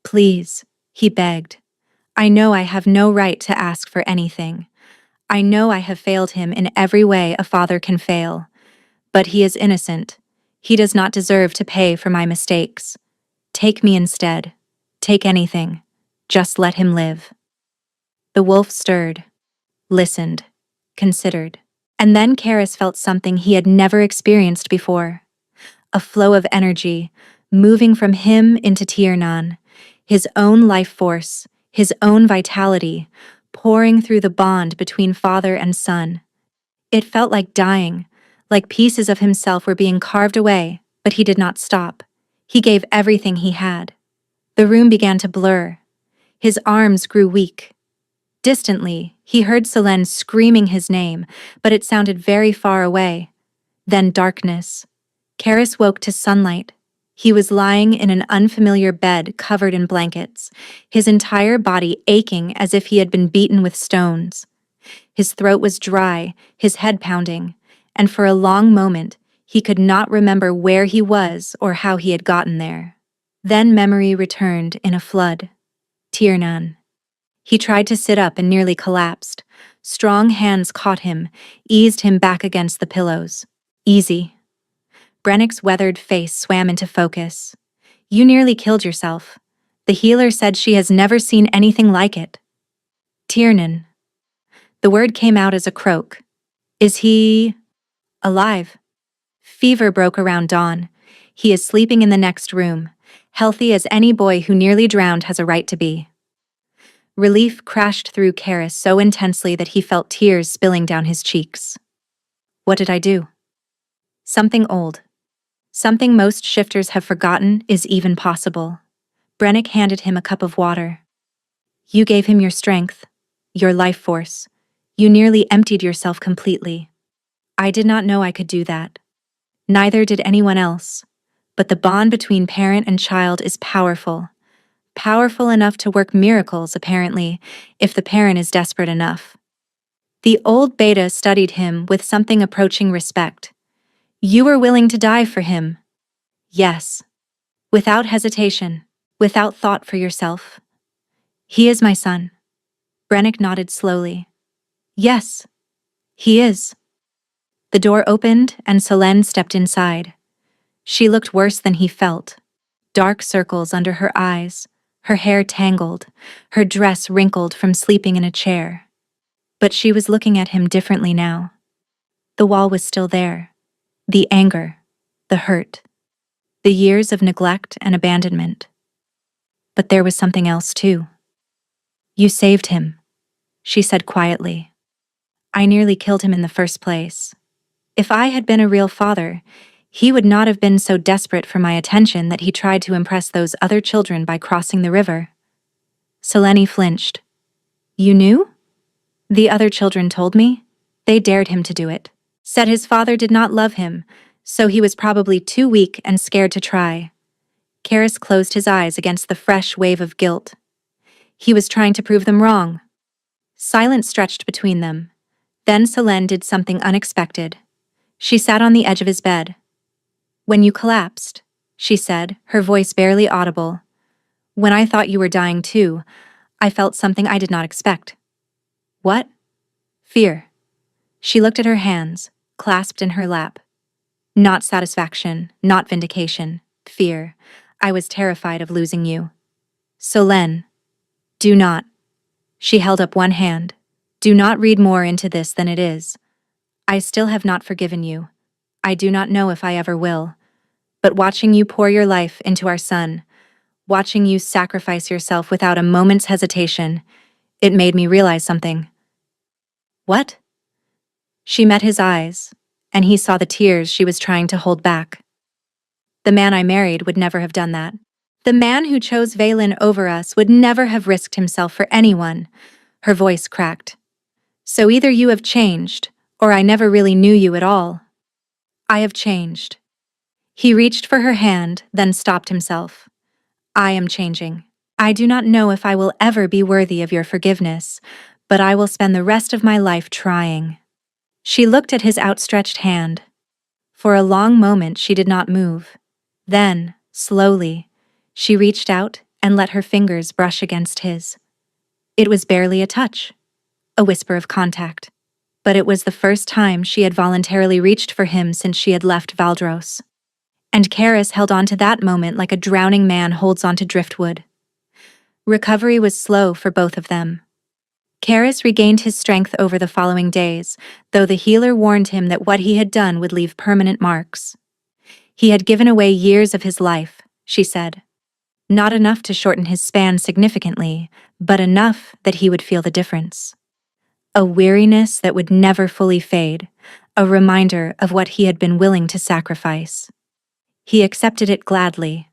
Speaker 1: "Please," he begged. "I know I have no right to ask for anything. I know I have failed him in every way a father can fail. But he is innocent. He does not deserve to pay for my mistakes. Take me instead. Take anything. Just let him live." The wolf stirred, listened, considered. And then Karis felt something he had never experienced before. A flow of energy, moving from him into Tiernan, his own life force, his own vitality, pouring through the bond between father and son. It felt like dying, like pieces of himself were being carved away, but he did not stop. He gave everything he had. The room began to blur. His arms grew weak. Distantly, he heard Solène screaming his name, but it sounded very far away. Then darkness. Karis woke to sunlight. He was lying in an unfamiliar bed covered in blankets, his entire body aching as if he had been beaten with stones. His throat was dry, his head pounding, and for a long moment, he could not remember where he was or how he had gotten there. Then memory returned in a flood. Tiernan. He tried to sit up and nearly collapsed. Strong hands caught him, eased him back against the pillows. "Easy." Brennick's weathered face swam into focus. "You nearly killed yourself. The healer said she has never seen anything like it." "Tiernan." The word came out as a croak. "Is he alive?" Fever broke around Dawn. "He is sleeping in the next room, healthy as any boy who nearly drowned has a right to be." Relief crashed through Karis so intensely that he felt tears spilling down his cheeks. What did I do? Something old. Something most shifters have forgotten is even possible. Brennick handed him a cup of water. "You gave him your strength, your life force. You nearly emptied yourself completely. I did not know I could do that. Neither did anyone else. But the bond between parent and child is powerful. Powerful enough to work miracles, apparently, if the parent is desperate enough." The old beta studied him with something approaching respect. "You were willing to die for him?" "Yes." "Without hesitation, without thought for yourself?" "He is my son." Brennick nodded slowly. "Yes, he is." The door opened and Solène stepped inside. She looked worse than he felt. Dark circles under her eyes, her hair tangled, her dress wrinkled from sleeping in a chair. But she was looking at him differently now. The wall was still there. The anger, the hurt, the years of neglect and abandonment. But there was something else too. You saved him, she said quietly. I nearly killed him in the first place. If I had been a real father, he would not have been so desperate for my attention that he tried to impress those other children by crossing the river. Selene flinched. You knew? The other children told me. They dared him to do it. Said his father did not love him, so he was probably too weak and scared to try. Karis closed his eyes against the fresh wave of guilt. He was trying to prove them wrong. Silence stretched between them. Then Selene did something unexpected. She sat on the edge of his bed. When you collapsed, she said, her voice barely audible. When I thought you were dying too, I felt something I did not expect. What? Fear. She looked at her hands, clasped in her lap. Not satisfaction, not vindication, fear. I was terrified of losing you. Selene, do not. She held up one hand. Do not read more into this than it is. I still have not forgiven you. I do not know if I ever will. But watching you pour your life into our son, watching you sacrifice yourself without a moment's hesitation, it made me realize something. What? She met his eyes, and he saw the tears she was trying to hold back. The man I married would never have done that. The man who chose Vaylin over us would never have risked himself for anyone. Her voice cracked. So either you have changed, or I never really knew you at all. I have changed. He reached for her hand, then stopped himself. I am changing. I do not know if I will ever be worthy of your forgiveness, but I will spend the rest of my life trying. She looked at his outstretched hand. For a long moment she did not move. Then, slowly, she reached out and let her fingers brush against his. It was barely a touch, a whisper of contact. But it was the first time she had voluntarily reached for him since she had left Valdros. And Karis held on to that moment like a drowning man holds onto driftwood. Recovery was slow for both of them. Karis regained his strength over the following days, though the healer warned him that what he had done would leave permanent marks. He had given away years of his life, she said. Not enough to shorten his span significantly, but enough that he would feel the difference. A weariness that would never fully fade, a reminder of what he had been willing to sacrifice. He accepted it gladly.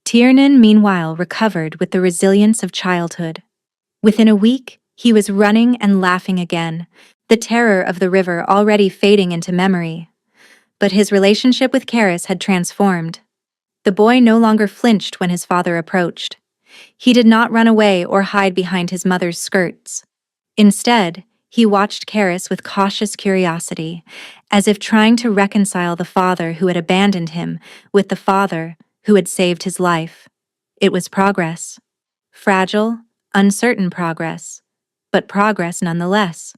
Speaker 1: Tiernan, meanwhile, recovered with the resilience of childhood. Within a week, he was running and laughing again, the terror of the river already fading into memory. But his relationship with Karis had transformed. The boy no longer flinched when his father approached. He did not run away or hide behind his mother's skirts. Instead, he watched Karis with cautious curiosity, as if trying to reconcile the father who had abandoned him with the father who had saved his life. It was progress. Fragile, uncertain progress, but progress nonetheless.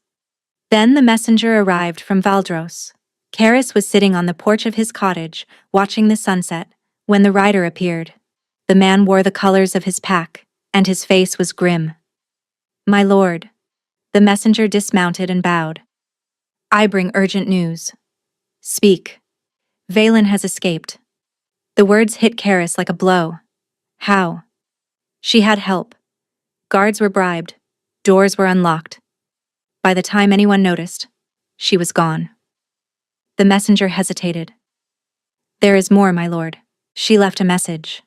Speaker 1: Then the messenger arrived from Valdros. Karis was sitting on the porch of his cottage, watching the sunset, when the rider appeared. The man wore the colors of his pack, and his face was grim. My lord. The messenger dismounted and bowed. I bring urgent news. Speak. Vaylin has escaped. The words hit Karis like a blow. How? She had help. Guards were bribed. Doors were unlocked. By the time anyone noticed, she was gone. The messenger hesitated. There is more, my lord. She left a message.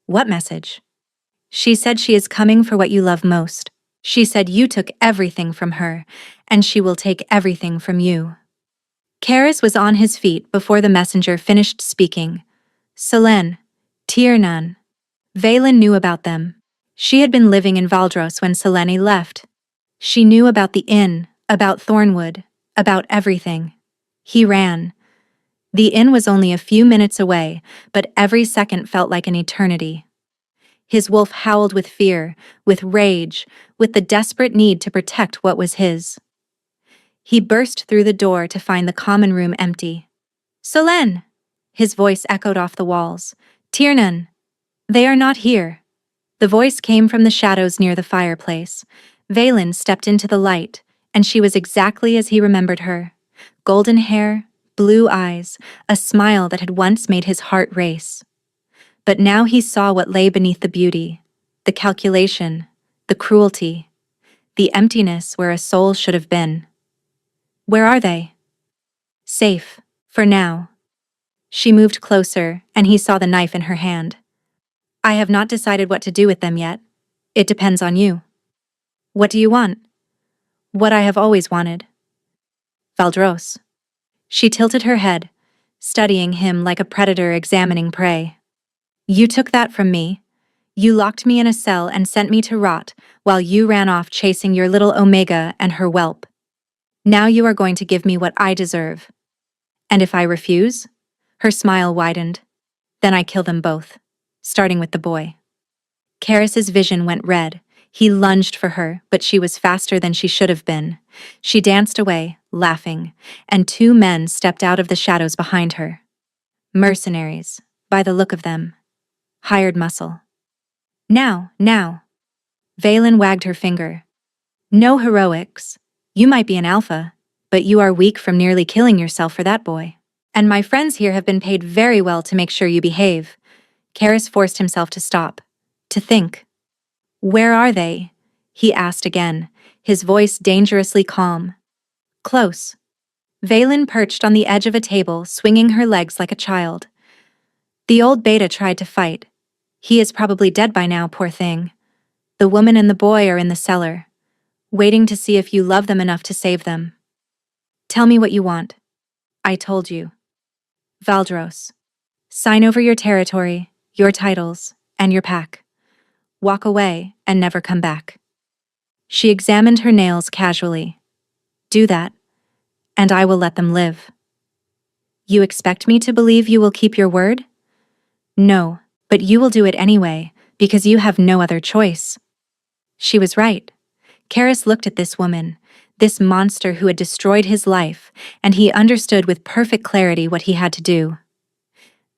Speaker 1: What message? She said she is coming for what you love most. She said you took everything from her, and she will take everything from you. Karis was on his feet before the messenger finished speaking. Selene, Tiernan. Vaylin knew about them. She had been living in Valdros when Selene left. She knew about the inn, about Thornwood, about everything. He ran. The inn was only a few minutes away, but every second felt like an eternity. His wolf howled with fear, with rage, with the desperate need to protect what was his. He burst through the door to find the common room empty. Selene! His voice echoed off the walls. Tiernan! They are not here. The voice came from the shadows near the fireplace. Valen stepped into the light, and she was exactly as he remembered her. Golden hair, blue eyes, a smile that had once made his heart race. But now he saw what lay beneath the beauty, the calculation, the cruelty, the emptiness where a soul should have been. Where are they? Safe, for now. She moved closer, and he saw the knife in her hand. I have not decided what to do with them yet. It depends on you. What do you want? What I have always wanted. Valdros. She tilted her head, studying him like a predator examining prey. You took that from me. You locked me in a cell and sent me to rot while you ran off chasing your little Omega and her whelp. Now you are going to give me what I deserve. And if I refuse? Her smile widened. Then I kill them both, starting with the boy. Karis's vision went red. He lunged for her, but she was faster than she should have been. She danced away, laughing, and two men stepped out of the shadows behind her. Mercenaries, by the look of them. Hired muscle. Now. Valen wagged her finger. No heroics. You might be an alpha, but you are weak from nearly killing yourself for that boy. And my friends here have been paid very well to make sure you behave. Karis forced himself to stop, to think. Where are they? He asked again, his voice dangerously calm. Close. Valen perched on the edge of a table, swinging her legs like a child. The old beta tried to fight. He is probably dead by now, poor thing. The woman and the boy are in the cellar, waiting to see if you love them enough to save them. Tell me what you want. I told you. Valdros. Sign over your territory, your titles, and your pack. Walk away and never come back. She examined her nails casually. Do that, and I will let them live. You expect me to believe you will keep your word? No, but you will do it anyway, because you have no other choice. She was right. Karis looked at this woman, this monster who had destroyed his life, and he understood with perfect clarity what he had to do.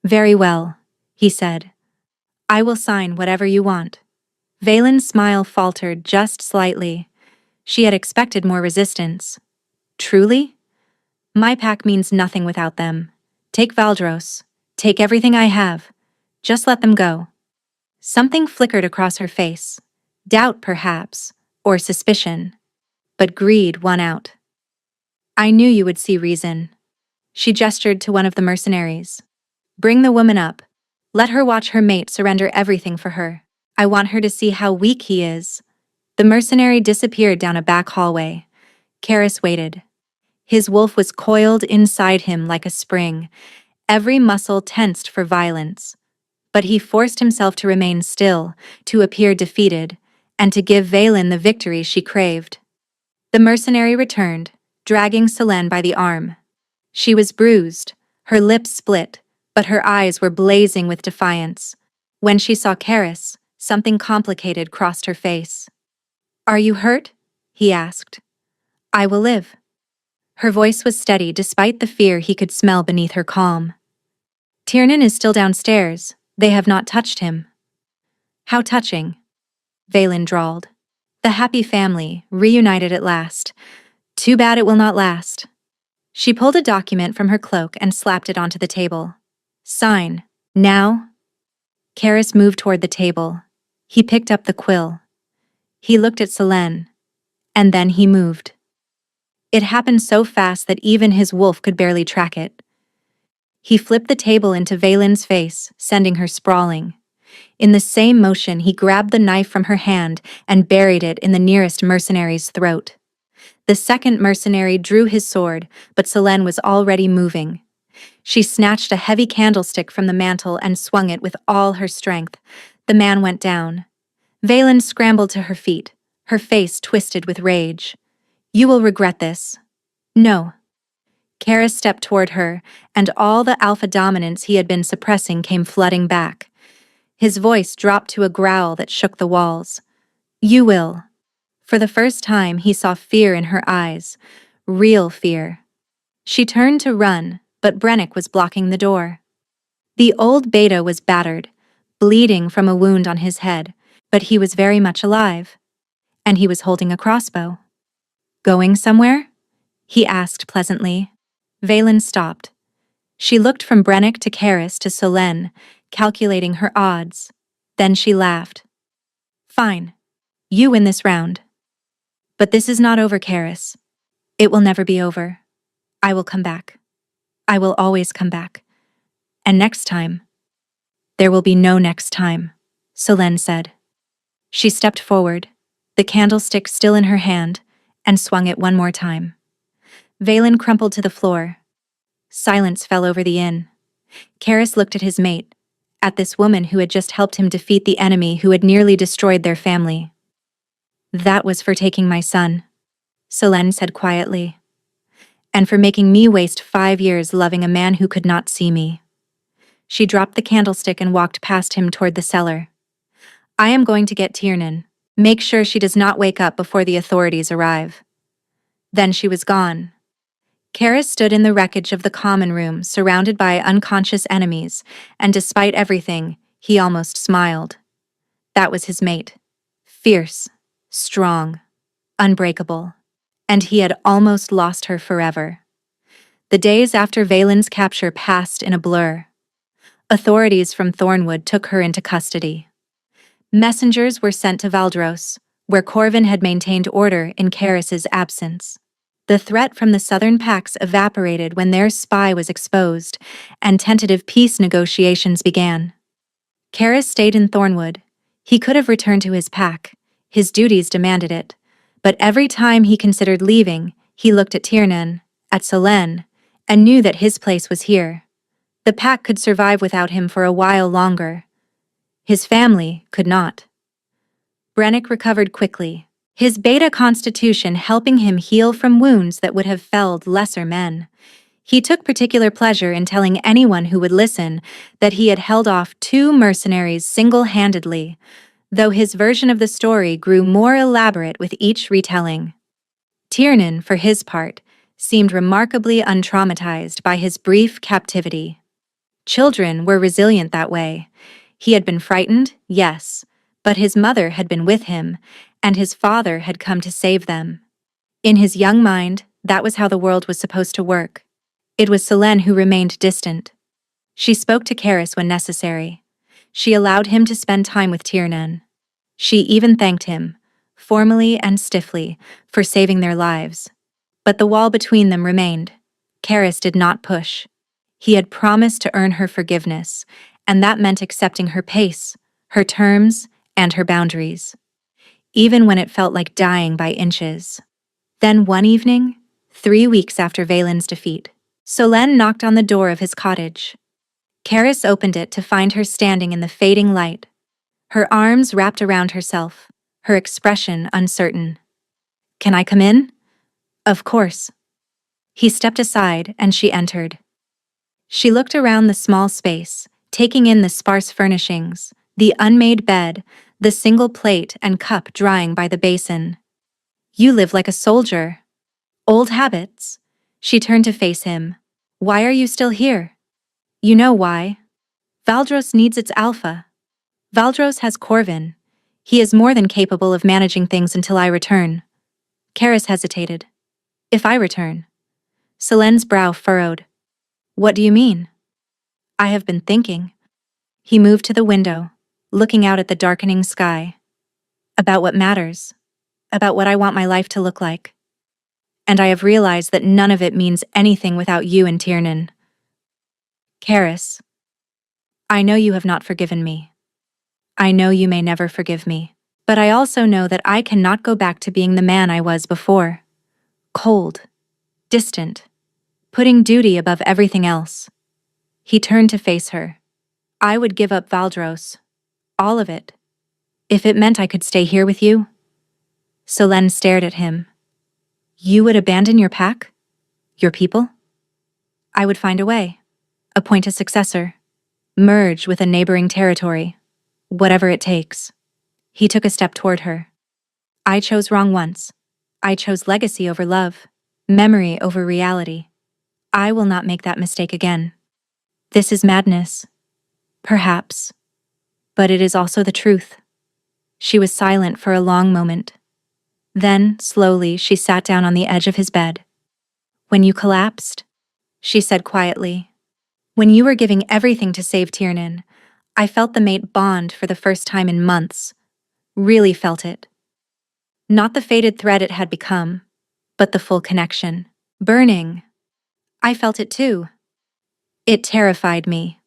Speaker 1: Very well, he said. I will sign whatever you want. Valen's smile faltered just slightly. She had expected more resistance. Truly? My pack means nothing without them. Take Valdros. Take everything I have. Just let them go. Something flickered across her face. Doubt, perhaps, or suspicion. But greed won out. I knew you would see reason. She gestured to one of the mercenaries. Bring the woman up. Let her watch her mate surrender everything for her. I want her to see how weak he is. The mercenary disappeared down a back hallway. Karis waited. His wolf was coiled inside him like a spring, every muscle tensed for violence. But he forced himself to remain still, to appear defeated, and to give Valen the victory she craved. The mercenary returned, dragging Selene by the arm. She was bruised, her lips split, but her eyes were blazing with defiance. When she saw Karis, something complicated crossed her face. Are you hurt? He asked. I will live. Her voice was steady despite the fear he could smell beneath her calm. Tiernan is still downstairs. They have not touched him. How touching, Valen drawled. The happy family, reunited at last. Too bad it will not last. She pulled a document from her cloak and slapped it onto the table. Sign. Now? Karis moved toward the table. He picked up the quill. He looked at Selene. And then he moved. It happened so fast that even his wolf could barely track it. He flipped the table into Valen's face, sending her sprawling. In the same motion, he grabbed the knife from her hand and buried it in the nearest mercenary's throat. The second mercenary drew his sword, but Selene was already moving. She snatched a heavy candlestick from the mantel and swung it with all her strength. The man went down. Valen scrambled to her feet, her face twisted with rage. You will regret this. No. Karis stepped toward her, and all the alpha dominance he had been suppressing came flooding back. His voice dropped to a growl that shook the walls. You will. For the first time, he saw fear in her eyes. Real fear. She turned to run, but Brennick was blocking the door. The old beta was battered, bleeding from a wound on his head, but he was very much alive. And he was holding a crossbow. Going somewhere? He asked pleasantly. Valen stopped. She looked from Brennick to Karis to Selene, calculating her odds. Then she laughed. Fine. You win this round. But this is not over, Karis. It will never be over. I will come back. I will always come back. And next time. There will be no next time, Selene said. She stepped forward, the candlestick still in her hand, and swung it one more time. Valen crumpled to the floor. Silence fell over the inn. Karis looked at his mate, at this woman who had just helped him defeat the enemy who had nearly destroyed their family. That was for taking my son, Selene said quietly. And for making me waste 5 years loving a man who could not see me. She dropped the candlestick and walked past him toward the cellar. I am going to get Tiernan. Make sure she does not wake up before the authorities arrive. Then she was gone. Karis stood in the wreckage of the common room, surrounded by unconscious enemies, and despite everything, he almost smiled. That was his mate. Fierce, strong, unbreakable. And he had almost lost her forever. The days after Valen's capture passed in a blur. Authorities from Thornwood took her into custody. Messengers were sent to Valdros, where Corvin had maintained order in Karis's absence. The threat from the southern packs evaporated when their spy was exposed, and tentative peace negotiations began. Karis stayed in Thornwood. He could have returned to his pack. His duties demanded it. But every time he considered leaving, he looked at Tiernan, at Selene, and knew that his place was here. The pack could survive without him for a while longer. His family could not. Brennick recovered quickly, his beta constitution helping him heal from wounds that would have felled lesser men. He took particular pleasure in telling anyone who would listen that he had held off 2 mercenaries single-handedly, though his version of the story grew more elaborate with each retelling. Tiernan, for his part, seemed remarkably untraumatized by his brief captivity. Children were resilient that way. He had been frightened, yes, but his mother had been with him, and his father had come to save them. In his young mind, that was how the world was supposed to work. It was Selene who remained distant. She spoke to Karis when necessary. She allowed him to spend time with Tiernan. She even thanked him, formally and stiffly, for saving their lives. But the wall between them remained. Karis did not push. He had promised to earn her forgiveness, and that meant accepting her pace, her terms, and her boundaries. Even when it felt like dying by inches. Then one evening, 3 weeks after Valen's defeat, Selene knocked on the door of his cottage. Karis opened it to find her standing in the fading light, her arms wrapped around herself, her expression uncertain. "Can I come in?" "Of course." He stepped aside and she entered. She looked around the small space, taking in the sparse furnishings, the unmade bed, the single plate and cup drying by the basin. "You live like a soldier." "Old habits." She turned to face him. "Why are you still here?" "You know why. Valdros needs its alpha. Valdros has Corvin. He is more than capable of managing things until I return." Karis hesitated. "If I return?" Selene's brow furrowed. "What do you mean?" "I have been thinking." He moved to the window, looking out at the darkening sky. "About what matters. About what I want my life to look like. And I have realized that none of it means anything without you and Tiernan." "Karis, I know you have not forgiven me. I know you may never forgive me. But I also know that I cannot go back to being the man I was before. Cold, distant, putting duty above everything else." He turned to face her. "I would give up Valdros. All of it. If it meant I could stay here with you." Selene stared at him. "You would abandon your pack? Your people?" "I would find a way. Appoint a successor. Merge with a neighboring territory. Whatever it takes." He took a step toward her. "I chose wrong once. I chose legacy over love, memory over reality. I will not make that mistake again. This is madness. Perhaps, but it is also the truth. She was silent for a long moment. Then, slowly, she sat down on the edge of his bed. When you collapsed, she said quietly, when you were giving everything to save Tiernan, I felt the mate bond for the first time in months. Really felt it. Not the faded thread it had become, but the full connection. Burning. I felt it too. It terrified me.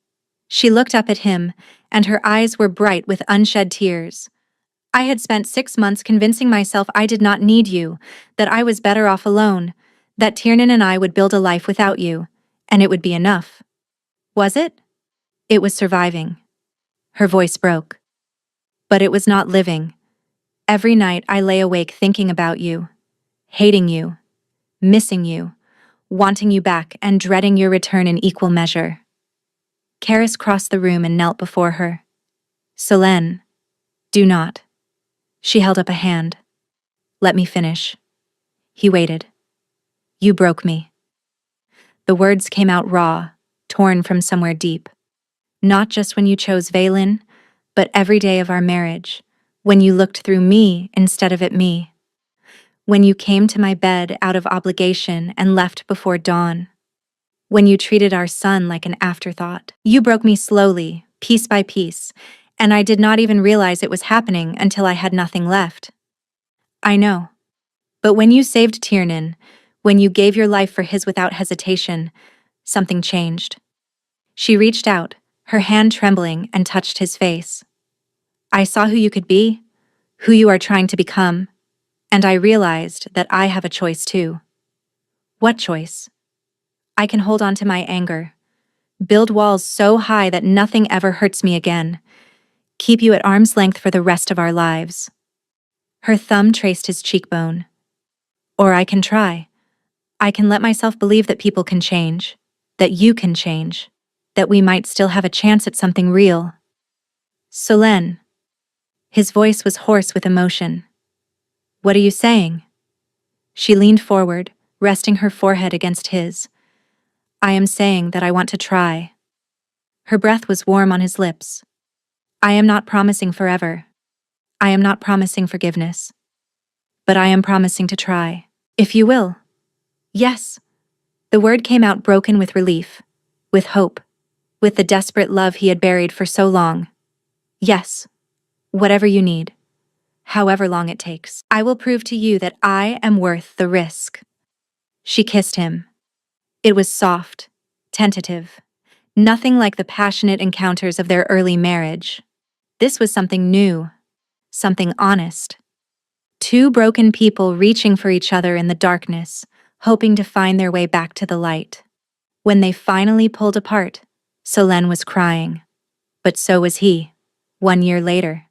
Speaker 1: She looked up at him, and her eyes were bright with unshed tears. I had spent 6 months convincing myself I did not need you, that I was better off alone, that Tiernan and I would build a life without you, and it would be enough. Was it? It was surviving. Her voice broke. But it was not living. Every night I lay awake thinking about you, hating you, missing you, wanting you back and dreading your return in equal measure. Karis crossed the room and knelt before her. Selene, do not. She held up a hand. Let me finish. He waited. You broke me. The words came out raw, torn from somewhere deep. Not just when you chose Valen, but every day of our marriage, when you looked through me instead of at me. When you came to my bed out of obligation and left before dawn. When you treated our son like an afterthought. You broke me slowly, piece by piece, and I did not even realize it was happening until I had nothing left. I know. But when you saved Tiernan, when you gave your life for his without hesitation, something changed. She reached out, her hand trembling, and touched his face. I saw who you could be, who you are trying to become, and I realized that I have a choice too. What choice? I can hold on to my anger, build walls so high that nothing ever hurts me again, keep you at arm's length for the rest of our lives. Her thumb traced his cheekbone. Or I can try. I can let myself believe that people can change, that you can change, that we might still have a chance at something real. Selene. His voice was hoarse with emotion. What are you saying? She leaned forward, resting her forehead against his. I am saying that I want to try. Her breath was warm on his lips. I am not promising forever. I am not promising forgiveness. But I am promising to try. If you will. Yes. The word came out broken with relief, with hope, with the desperate love he had buried for so long. Yes. Whatever you need. However long it takes. I will prove to you that I am worth the risk. She kissed him. It was soft, tentative, nothing like the passionate encounters of their early marriage. This was something new, something honest. Two broken people reaching for each other in the darkness, hoping to find their way back to the light. When they finally pulled apart, Selene was crying. But so was he. 1 year later.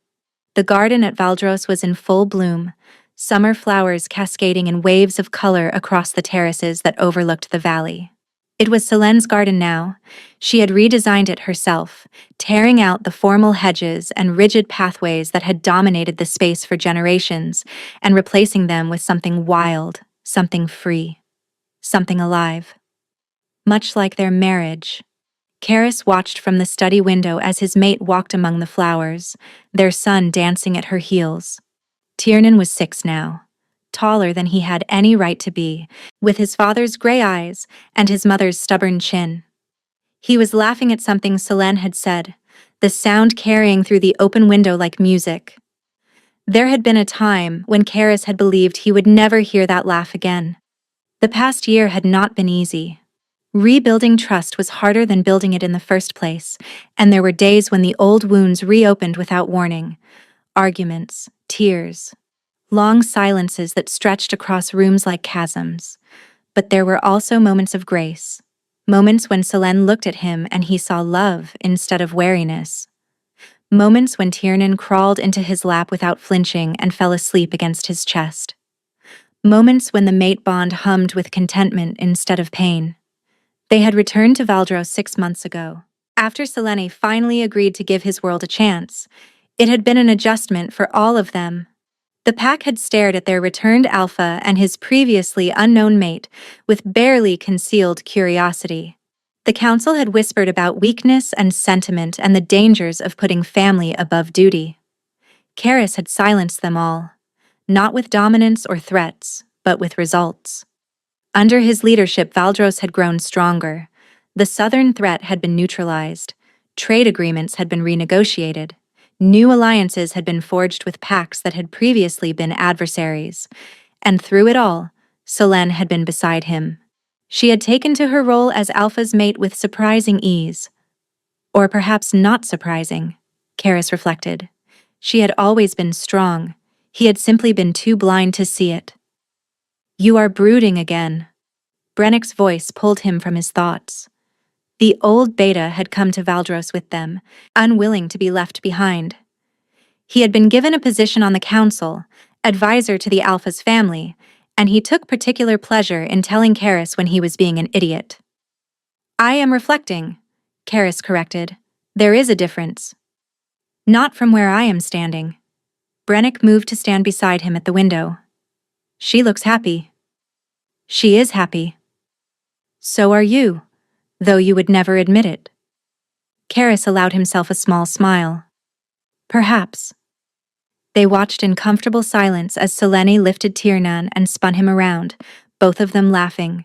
Speaker 1: The garden at Valdros was in full bloom, summer flowers cascading in waves of color across the terraces that overlooked the valley. It was Selene's garden now. She had redesigned it herself, tearing out the formal hedges and rigid pathways that had dominated the space for generations and replacing them with something wild, something free, something alive. Much like their marriage. Karis watched from the study window as his mate walked among the flowers, their son dancing at her heels. Tiernan was 6 now, taller than he had any right to be, with his father's gray eyes and his mother's stubborn chin. He was laughing at something Selene had said, the sound carrying through the open window like music. There had been a time when Karis had believed he would never hear that laugh again. The past year had not been easy. Rebuilding trust was harder than building it in the first place, and there were days when the old wounds reopened without warning. Arguments, tears, long silences that stretched across rooms like chasms. But there were also moments of grace. Moments when Selene looked at him and he saw love instead of wariness. Moments when Tiernan crawled into his lap without flinching and fell asleep against his chest. Moments when the mate bond hummed with contentment instead of pain. They had returned to Valdros 6 months ago. After Selene finally agreed to give his world a chance, it had been an adjustment for all of them. The pack had stared at their returned alpha and his previously unknown mate with barely concealed curiosity. The council had whispered about weakness and sentiment and the dangers of putting family above duty. Karis had silenced them all, not with dominance or threats, but with results. Under his leadership, Valdros had grown stronger. The southern threat had been neutralized. Trade agreements had been renegotiated. New alliances had been forged with pacts that had previously been adversaries. And through it all, Selene had been beside him. She had taken to her role as Alpha's mate with surprising ease. Or perhaps not surprising, Karis reflected. She had always been strong. He had simply been too blind to see it. "You are brooding again." Brennick's voice pulled him from his thoughts. The old Beta had come to Valdros with them, unwilling to be left behind. He had been given a position on the council, advisor to the Alpha's family, and he took particular pleasure in telling Karis when he was being an idiot. "I am reflecting," Karis corrected. "There is a difference." "Not from where I am standing." Brennick moved to stand beside him at the window. "She looks happy." "She is happy." "So are you, though you would never admit it." Karis allowed himself a small smile. "Perhaps." They watched in comfortable silence as Selene lifted Tiernan and spun him around, both of them laughing.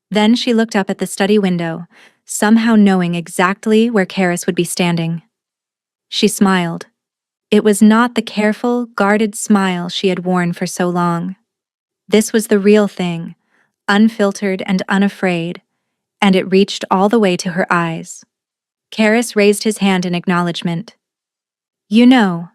Speaker 1: Then she looked up at the study window, somehow knowing exactly where Karis would be standing. She smiled. It was not the careful, guarded smile she had worn for so long. This was the real thing, unfiltered and unafraid, and it reached all the way to her eyes. Karis raised his hand in acknowledgement. "You know,"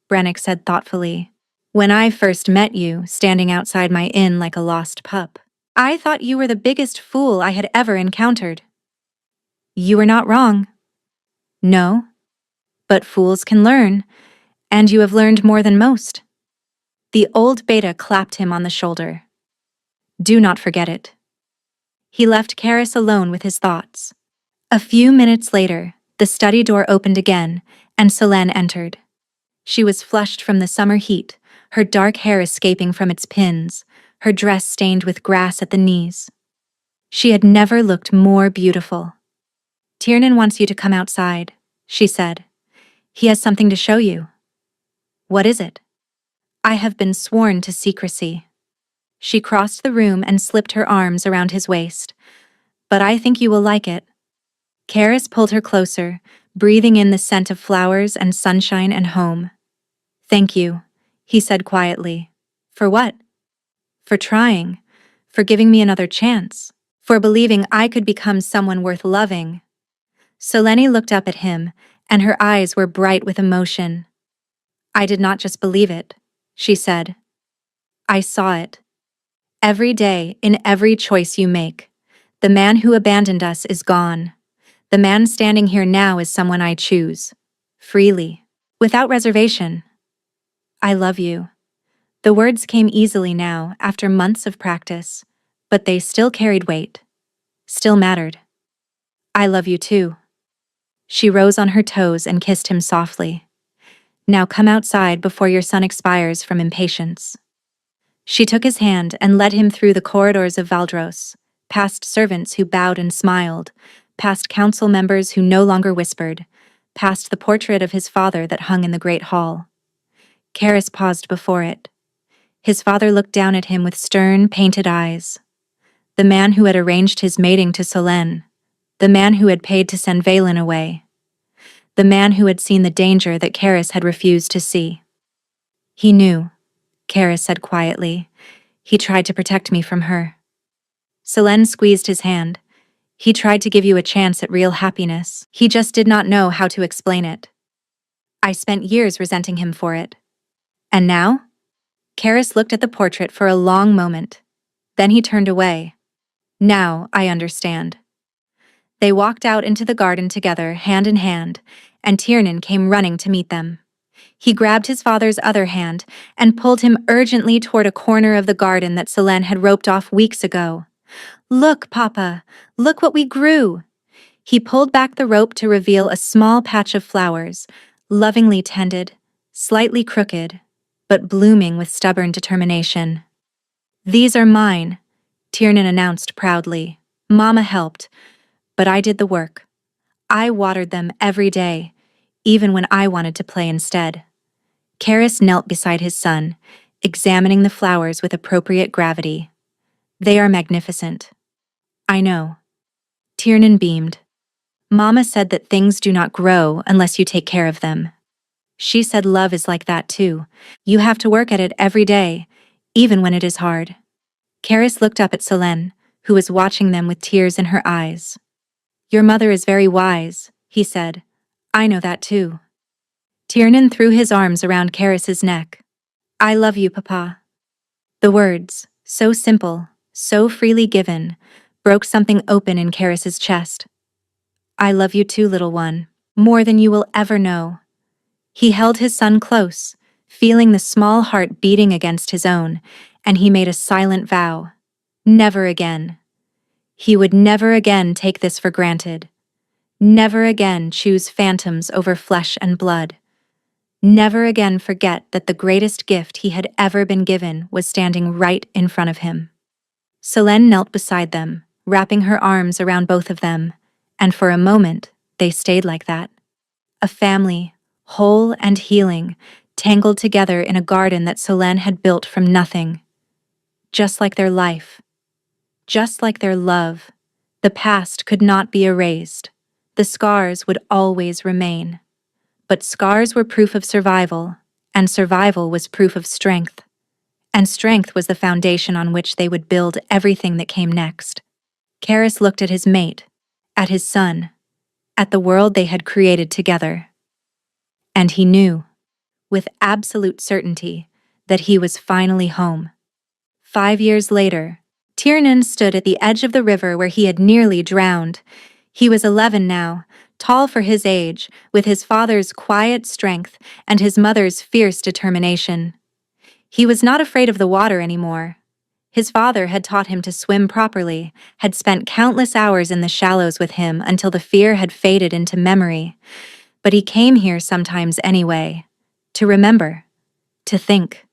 Speaker 1: Brennick said thoughtfully, "when I first met you, standing outside my inn like a lost pup, I thought you were the biggest fool I had ever encountered." "You were not wrong." "No? But fools can learn, and you have learned more than most." The old Beta clapped him on the shoulder. "Do not forget it." He left Karis alone with his thoughts. A few minutes later, the study door opened again, and Selene entered. She was flushed from the summer heat, her dark hair escaping from its pins, her dress stained with grass at the knees. She had never looked more beautiful. "Tiernan wants you to come outside," she said. "He has something to show you." "What is it?" "I have been sworn to secrecy." She crossed the room and slipped her arms around his waist. "But I think you will like it." Karis pulled her closer, breathing in the scent of flowers and sunshine and home. "Thank you," he said quietly. "For what?" "For trying. For giving me another chance. For believing I could become someone worth loving." Selene looked up at him, and her eyes were bright with emotion. "I did not just believe it," she said. "I saw it. Every day, in every choice you make. The man who abandoned us is gone. The man standing here now is someone I choose. Freely. Without reservation. I love you." The words came easily now, after months of practice, but they still carried weight. Still mattered. "I love you too." She rose on her toes and kissed him softly. "Now come outside before your sun expires from impatience." She took his hand and led him through the corridors of Valdros, past servants who bowed and smiled, past council members who no longer whispered, past the portrait of his father that hung in the great hall. Karis paused before it. His father looked down at him with stern, painted eyes. The man who had arranged his mating to Selene. The man who had paid to send Valen away. The man who had seen the danger that Karis had refused to see. "He knew," Karis said quietly. "He tried to protect me from her." Selene squeezed his hand. "He tried to give you a chance at real happiness. He just did not know how to explain it. I spent years resenting him for it. And now?" Karis looked at the portrait for a long moment. Then he turned away. "Now I understand." They walked out into the garden together, hand in hand, and Tiernan came running to meet them. He grabbed his father's other hand and pulled him urgently toward a corner of the garden that Selene had roped off weeks ago. "Look, Papa, look what we grew." He pulled back the rope to reveal a small patch of flowers, lovingly tended, slightly crooked, but blooming with stubborn determination. "These are mine," Tiernan announced proudly. "Mama helped, But I did the work. I watered them every day, even when I wanted to play instead. Karis knelt beside his son, examining the flowers with appropriate gravity. They are magnificent. I know. Tiernan beamed. Mama said that things do not grow unless you take care of them. She said love is like that too. You have to work at it every day, even when it is hard. Karis looked up at Selene, who was watching them with tears in her eyes. Your mother is very wise, he said. I know that too. Tiernan threw his arms around Karis's neck. I love you, Papa. The words, so simple, so freely given, broke something open in Karis's chest. I love you too, little one, more than you will ever know. He held his son close, feeling the small heart beating against his own, and he made a silent vow. Never again. He would never again take this for granted. Never again choose phantoms over flesh and blood. Never again forget that the greatest gift he had ever been given was standing right in front of him. Selene knelt beside them, wrapping her arms around both of them, and for a moment, they stayed like that. A family, whole and healing, tangled together in a garden that Selene had built from nothing. Just like their life. Just like their love. The past could not be erased. The scars would always remain. But scars were proof of survival, and survival was proof of strength. And strength was the foundation on which they would build everything that came next. Karis looked at his mate, at his son, at the world they had created together. And he knew, with absolute certainty, that he was finally home. 5 years later, Tiernan stood at the edge of the river where he had nearly drowned. He was 11 now, tall for his age, with his father's quiet strength and his mother's fierce determination. He was not afraid of the water anymore. His father had taught him to swim properly, had spent countless hours in the shallows with him until the fear had faded into memory. But he came here sometimes anyway, to remember, to think.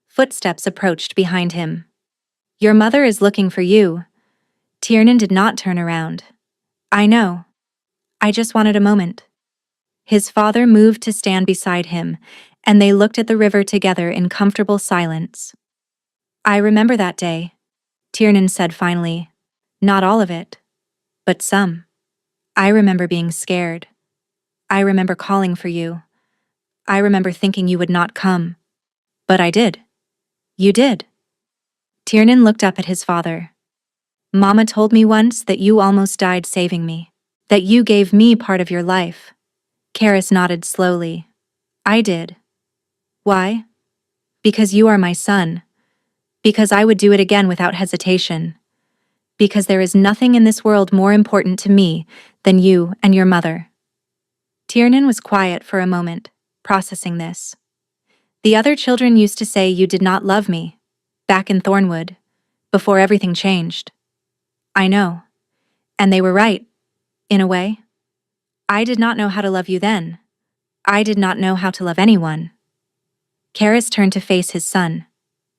Speaker 1: Footsteps approached behind him. Your mother is looking for you. Tiernan did not turn around. I know. I just wanted a moment. His father moved to stand beside him, and they looked at the river together in comfortable silence. I remember that day, Tiernan said finally. Not all of it, but some. I remember being scared. I remember calling for you. I remember thinking you would not come. But I did. You did. Tiernan looked up at his father. Mama told me once that you almost died saving me, that you gave me part of your life. Karis nodded slowly. I did. Why? Because you are my son. Because I would do it again without hesitation. Because there is nothing in this world more important to me than you and your mother. Tiernan was quiet for a moment, processing this. The other children used to say you did not love me, back in Thornwood, before everything changed. I know. And they were right, in a way. I did not know how to love you then. I did not know how to love anyone. Karis turned to face his son.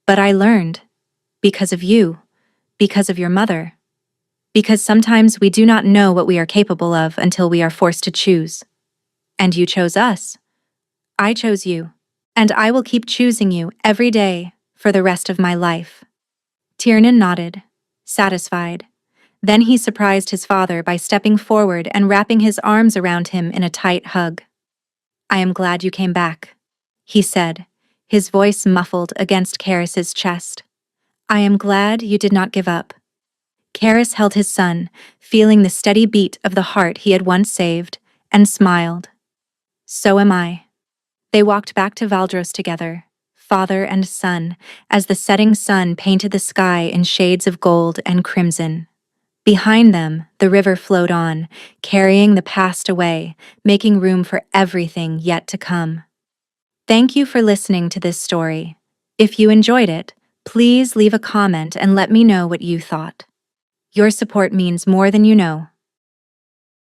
Speaker 1: But I learned, because of you, because of your mother. Because sometimes we do not know what we are capable of until we are forced to choose. And you chose us. I chose you. And I will keep choosing you every day for the rest of my life. Tiernan nodded, satisfied. Then he surprised his father by stepping forward and wrapping his arms around him in a tight hug. I am glad you came back, he said, his voice muffled against Karis's chest. I am glad you did not give up. Karis held his son, feeling the steady beat of the heart he had once saved, and smiled. So am I. They walked back to Valdros together, father and son, as the setting sun painted the sky in shades of gold and crimson. Behind them, the river flowed on, carrying the past away, making room for everything yet to come. Thank you for listening to this story. If you enjoyed it, please leave a comment and let me know what you thought. Your support means more than you know.